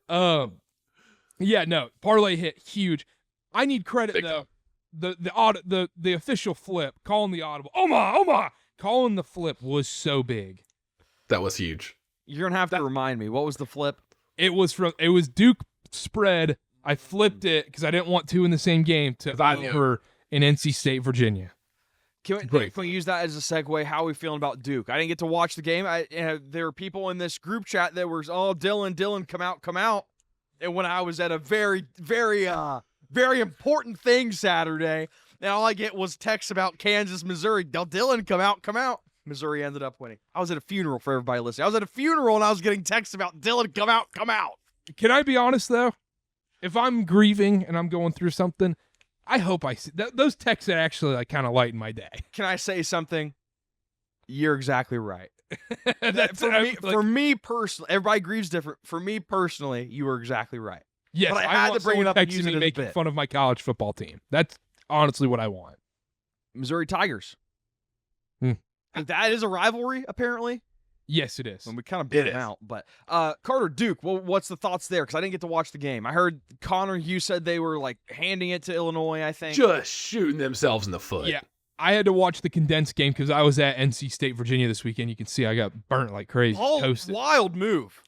Yeah, no, parlay hit huge. I need credit Big though. The official flip, calling the audible. Oma, calling the flip was so big. That was huge. You're gonna have to remind me. What was the flip? It was Duke spread. I flipped it because I didn't want 2 in the same game to over in NC State, Virginia. Can we use that as a segue? How are we feeling about Duke? I didn't get to watch the game. There were people in this group chat that were, Dylan, come out. And when I was at a very, very, very important thing Saturday, and all I get was texts about Kansas, Missouri. Dylan, come out. Missouri ended up winning. I was at a funeral for everybody listening. I was at a funeral and I was getting texts about Dylan, come out. Can I be honest though? If I'm grieving and I'm going through something, I hope I see those texts that actually like kind of lighten my day. Can I say something? You're exactly right. That's For me personally, everybody grieves different. For me personally, you were exactly right. yes, but I had want to bring it someone up and texting use it me as a making bit. fun of my college football team. That's honestly what I want. Missouri Tigers. Hmm. That is a rivalry, apparently. Yes, it is. And we kind of beat It them is. out. But Carter, Duke, what's the thoughts there? Because I didn't get to watch the game. I heard Connor, you said they were like handing it to Illinois, I think. Just shooting themselves in the foot. Yeah. I had to watch the condensed game because I was at NC State, Virginia this weekend. You can see I got burnt like crazy. Toasted. Wild move.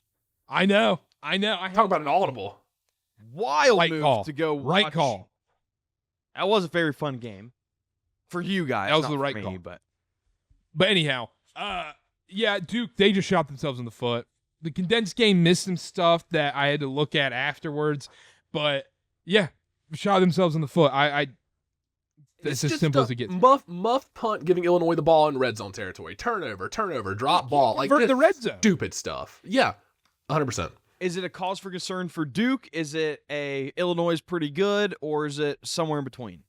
I know. Talk about an audible. Wild Right move call. to go Right watch. call. That was a very fun game. For you guys. That was not the for right me, call. But But anyhow, yeah, Duke, they just shot themselves in the foot. The condensed game missed some stuff that I had to look at afterwards. But yeah, shot themselves in the foot. It's as just simple a as it gets. Muff punt giving Illinois the ball in red zone territory. Turnover, drop ball. Like Convert just the red zone. Stupid stuff. Yeah, 100%. is it a cause for concern for Duke? Is it Illinois is pretty good, or is it somewhere in between?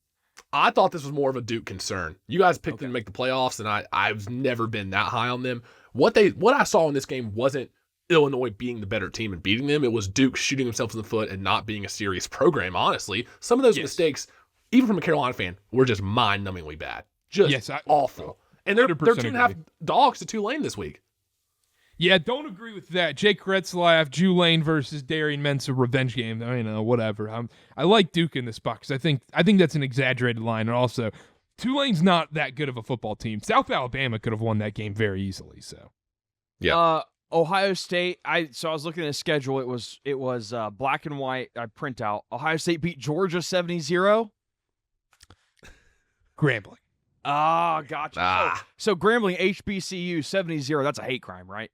I thought this was more of a Duke concern. You guys picked them to make the playoffs, and I've never been that high on them. What I saw in this game wasn't Illinois being the better team and beating them. It was Duke shooting themselves in the foot and not being a serious program, honestly. Some of those mistakes, even from a Carolina fan, were just mind-numbingly bad. Just awful. And they're 2.5 dogs to Tulane this week. Yeah, don't agree with that. Jake Retzlaff, Tulane versus Darian Mensa revenge game. I mean, whatever. I like Duke in this spot because I think that's an exaggerated line. And also, Tulane's not that good of a football team. South Alabama could have won that game very easily. So Yeah. Ohio State. I was looking at the schedule. It was black and white. I print out. Ohio State beat Georgia 70-0. Grambling. Ah, gotcha. So Grambling HBCU 70-0. That's a hate crime, right?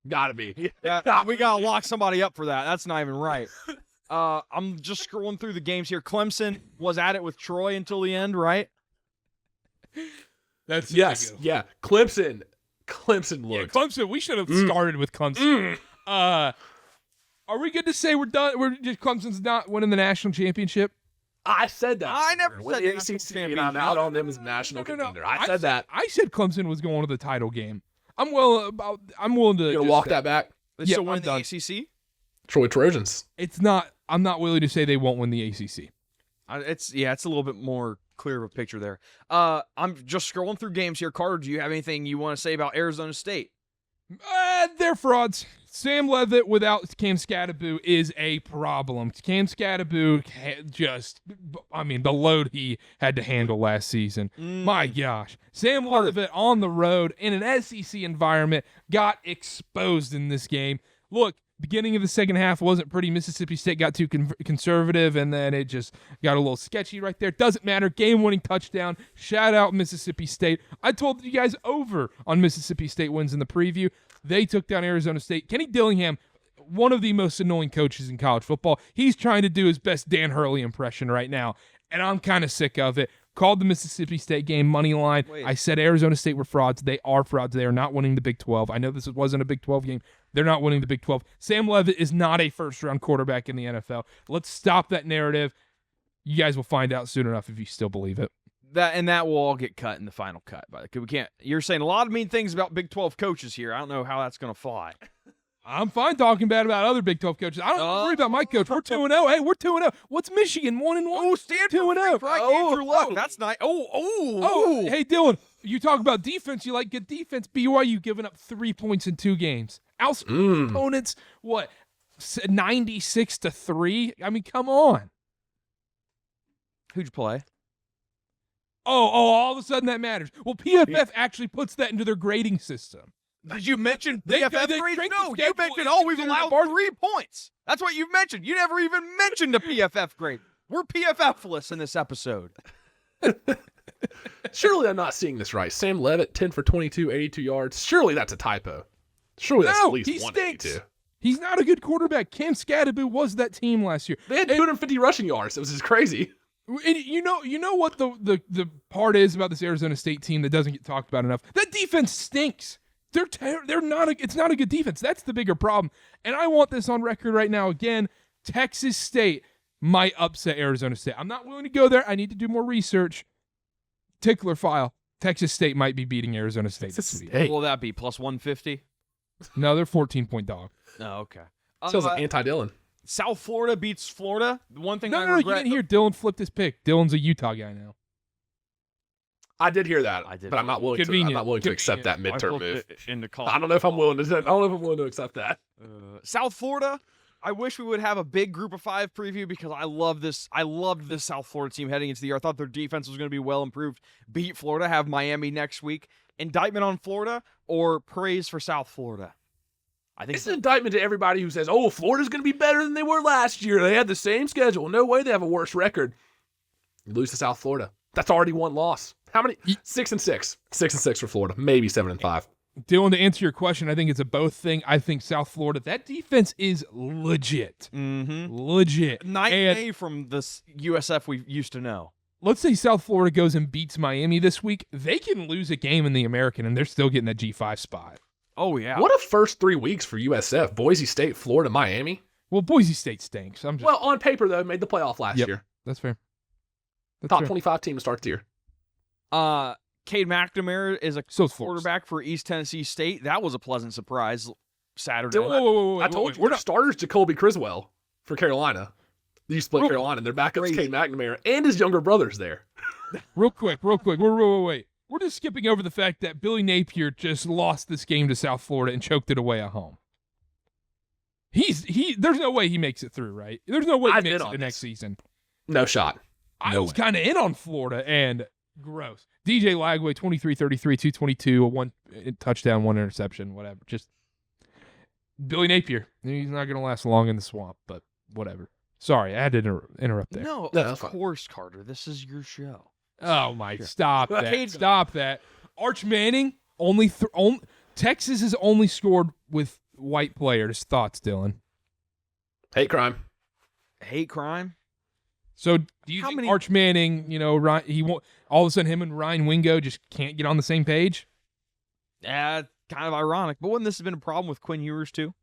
Gotta be. Yeah, we gotta lock somebody up for that. That's not even right. I'm just scrolling through the games here. Clemson was at it with Troy until the end, right? That's Yes. ridiculous. Yeah. Clemson Yeah, looked. Clemson. We should have started with Clemson. Are we good to say we're done? Clemson's not winning the national championship. I said that. I never When said the national ACC, and I'm championship. out on them as national contender. I said that. I said Clemson was going to the title game. I'm willing to. You gonna just walk say- that back? They Yeah, still I'm win the done. ACC. Troy Trojans. It's not. I'm not willing to say they won't win the ACC. It's a little bit more clear of a picture there. I'm just scrolling through games here. Carter, do you have anything you want to say about Arizona State? They're frauds. Sam Leavitt without Cam Scatteraboo is a problem. Cam Scatteraboo the load he had to handle last season. My gosh. Sam Leavitt on the road in an SEC environment got exposed in this game. Look, beginning of the second half wasn't pretty. Mississippi State got too conservative, and then it just got a little sketchy right there. Doesn't matter. Game-winning touchdown. Shout out Mississippi State. I told you guys over on Mississippi State wins in the preview. They took down Arizona State. Kenny Dillingham, one of the most annoying coaches in college football. He's trying to do his best Dan Hurley impression right now, and I'm kind of sick of it. Called the Mississippi State game money line. Wait. I said Arizona State were frauds. They are frauds. They are not winning the Big 12. I know this wasn't a Big 12 game. They're not winning the Big 12. Sam Leavitt is not a first-round quarterback in the NFL. Let's stop that narrative. You guys will find out soon enough if you still believe it. That will all get cut in the final cut. But we can't. You're saying a lot of mean things about Big 12 coaches here. I don't know how that's going to fly. I'm fine talking bad about other Big 12 coaches. I don't worry about my coach. We're 2-0. Hey, we're 2-0. What's Michigan? 1-1. Oh, Stanford 2-0. right? Andrew Luck. That's nice. Oh. Hey, Dylan, you talk about defense. You like good defense. BYU giving up 3 points in 2 games. Outscored opponents, 96-3? I mean, come on. Who'd you play? Oh, all of a sudden that matters. Well, PFF actually puts that into their grading system. Did you mention They PFF strength grades? of No, you schedule mentioned, is we've considered allowed a 3 points. That's what you've mentioned. You never even mentioned a PFF grade. We're PFF-less in this episode. Surely I'm not seeing this right. Sam Leavitt, 10 for 22, 82 yards. Surely that's a typo. Surely that's No, at least he 182. stinks. He's not a good quarterback. Cam Scatteraboo was that team last year. They had 250 rushing yards. It was just crazy. And you know what the part is about this Arizona State team that doesn't get talked about enough? That defense stinks. They're not it's not a good defense. That's the bigger problem. And I want this on record right now again. Texas State might upset Arizona State. I'm not willing to go there. I need to do more research. Tickler file. Texas State might be beating Arizona State this week. What will that be, plus 150? No, they're 14-point dog. Oh, okay. Sounds like anti-Dylan. South Florida beats Florida. The one thing I No, you regret. didn't hear Dylan flipped his pick. Dylan's a Utah guy now. I did hear that, I did. but I'm not willing to accept that midterm move. Into I don't know if I'm willing to accept that. South Florida. I wish we would have a big group of 5 preview because I love this. I loved this South Florida team heading into the year. I thought their defense was going to be well improved. Beat Florida, have Miami next week. Indictment on Florida or praise for South Florida? I think It's an indictment to everybody who says, "Oh, Florida's going to be better than they were last year. They had the same schedule. No way they have a worse record." You lose to South Florida. That's already one loss. How many? 6-6. 6-6 for Florida. Maybe 7-5. Dylan, to answer your question, I think it's a both thing. I think South Florida, that defense is legit. Legit. night And and day from this USF we used to know. let's say South Florida goes and beats Miami this week. They can lose a game in the American, and they're still getting that G5 spot. Oh yeah. What a first 3 weeks for USF. Boise State, Florida, Miami. Well, Boise State stinks. Well, on paper, though, made the playoff last Yep. year. That's fair. That's Top fair. 25 team to start the year. Cade McNamara is a So it's Florida. quarterback for East Tennessee State. That was a pleasant surprise Saturday. Dylan, Whoa, I told you, We're their not. starter's Jacoby Criswell for Carolina. They used to play Real- Carolina, and their backup's Crazy. Cade McNamara, and his younger brother's there. Real quick. Wait. We're just skipping over the fact that Billy Napier just lost this game to South Florida and choked it away at home. There's no way he makes it through, right? There's no way he I've makes been it on the next this. season. No shot. I No was way. kind of in on Florida, and Gross. DJ Lagway, 23-33, 222, a touchdown, 1 interception, whatever. Just Billy Napier. He's not going to last long in the swamp, but whatever. Sorry, I had to interrupt there. No, No, of that's fine. course, Carter. This is your show. Oh, my. Stop that. Cade- Stop that. Arch Manning, Texas has only scored with white players. Thoughts, Dylan? Hate crime. Hate crime? So do you How think many- Arch Manning, he won't, all of a sudden him and Ryan Wingo just can't get on the same page? Kind of ironic. But wouldn't this have been a problem with Quinn Ewers, too?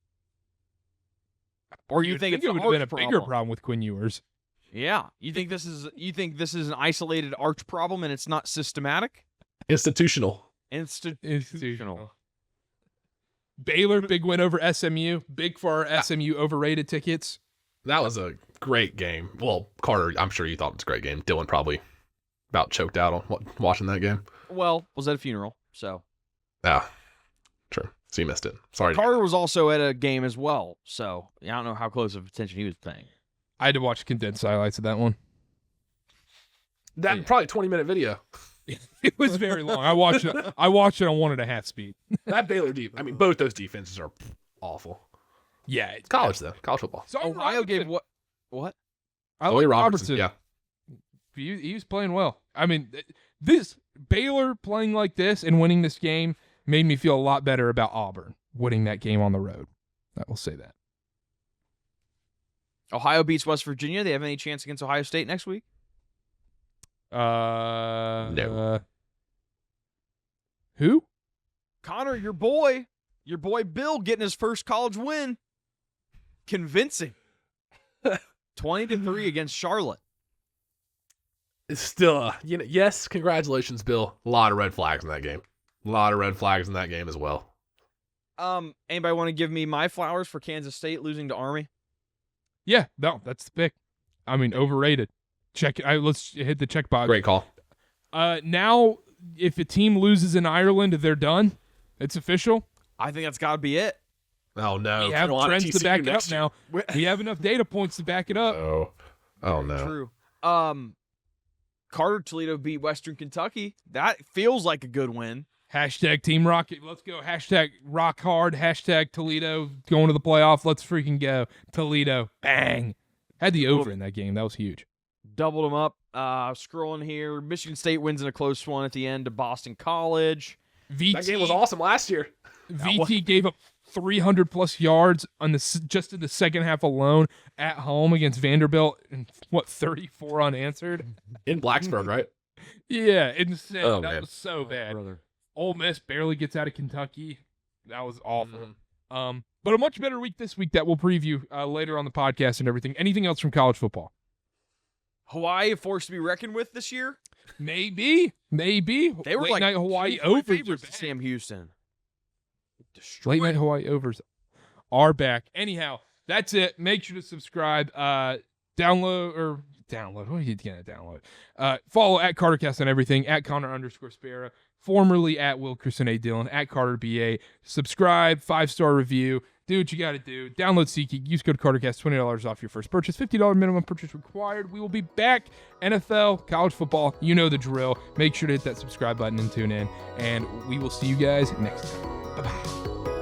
Or you think it's it an would have been a Arch bigger problem? problem with Quinn Ewers? Yeah. You think this is an isolated Arch problem and it's not systematic? Institutional. Institutional. Baylor, big win over SMU. Big for our SMU overrated tickets. That was a great game. Well, Carter, I'm sure you thought it was a great game. Dylan probably about choked out on watching that game. Well, was at a funeral, so. Yeah, true. So you missed it. Sorry. Carter was also at a game as well, so I don't know how close of attention he was paying. I had to watch condensed highlights of that one. That probably 20-minute video. It was very long. I watched it on 1.5 speed. That Baylor I mean, both those defenses are awful. Yeah, it's College though, college football. So Ohio gave what? I Zoe like Robertson. Yeah, he was playing well. I mean, this Baylor playing like this and winning this game made me feel a lot better about Auburn winning that game on the road. I will say that. Ohio beats West Virginia. They have any chance against Ohio State next week? No. Who? Connor, your boy Bill getting his first college win. Convincing. 20-3 against Charlotte. it's still yes. Congratulations, Bill. A lot of red flags in that game. A lot of red flags in that game as well. Anybody want to give me my flowers for Kansas State losing to Army? Yeah, no, that's the pick. I mean, overrated. Check it. Let's hit the check box. Great call. Now, if a team loses in Ireland, they're done. It's official. I think that's got to be it. Oh no. We have Carolina, trends to TCU back it up next now. We have enough data points to back it up. Oh no. True. Carter, Toledo beat Western Kentucky. That feels like a good win. Hashtag Team Rocket. Let's go. Hashtag Rock Hard. Hashtag Toledo going to the playoff. Let's freaking go. Toledo. Bang. Had the over in that game. That was huge. Doubled them up. Scrolling here. Michigan State wins in a close one at the end to Boston College. That game was awesome last year. VT gave up 300-plus yards on just in the second half alone at home against Vanderbilt, and 34 unanswered? In Blacksburg, right? Yeah, insane. Oh, That man. was so bad. Brother. Ole Miss barely gets out of Kentucky. That was awful. But a much better week this week that we'll preview later on the podcast and everything. Anything else from college football? Hawaii a force to be reckoned with this year? Maybe. They were Late like night Hawaii 2-point overs. favorites to Sam Houston. Late night Hawaii overs are back. Anyhow, that's it. Make sure to subscribe. Download. What are you gonna download? Follow at KarterKast on everything. At Connor_Sparrow. Formerly at Wilkerson A. Dillon. At Karter BA. Subscribe. 5-star review. Do what you got to do. Download SeatGeek. Use code KarterKast. $20 off your first purchase. $50 minimum purchase required. We will be back. NFL, college football. You know the drill. Make sure to hit that subscribe button and tune in. And we will see you guys next time. Bye-bye.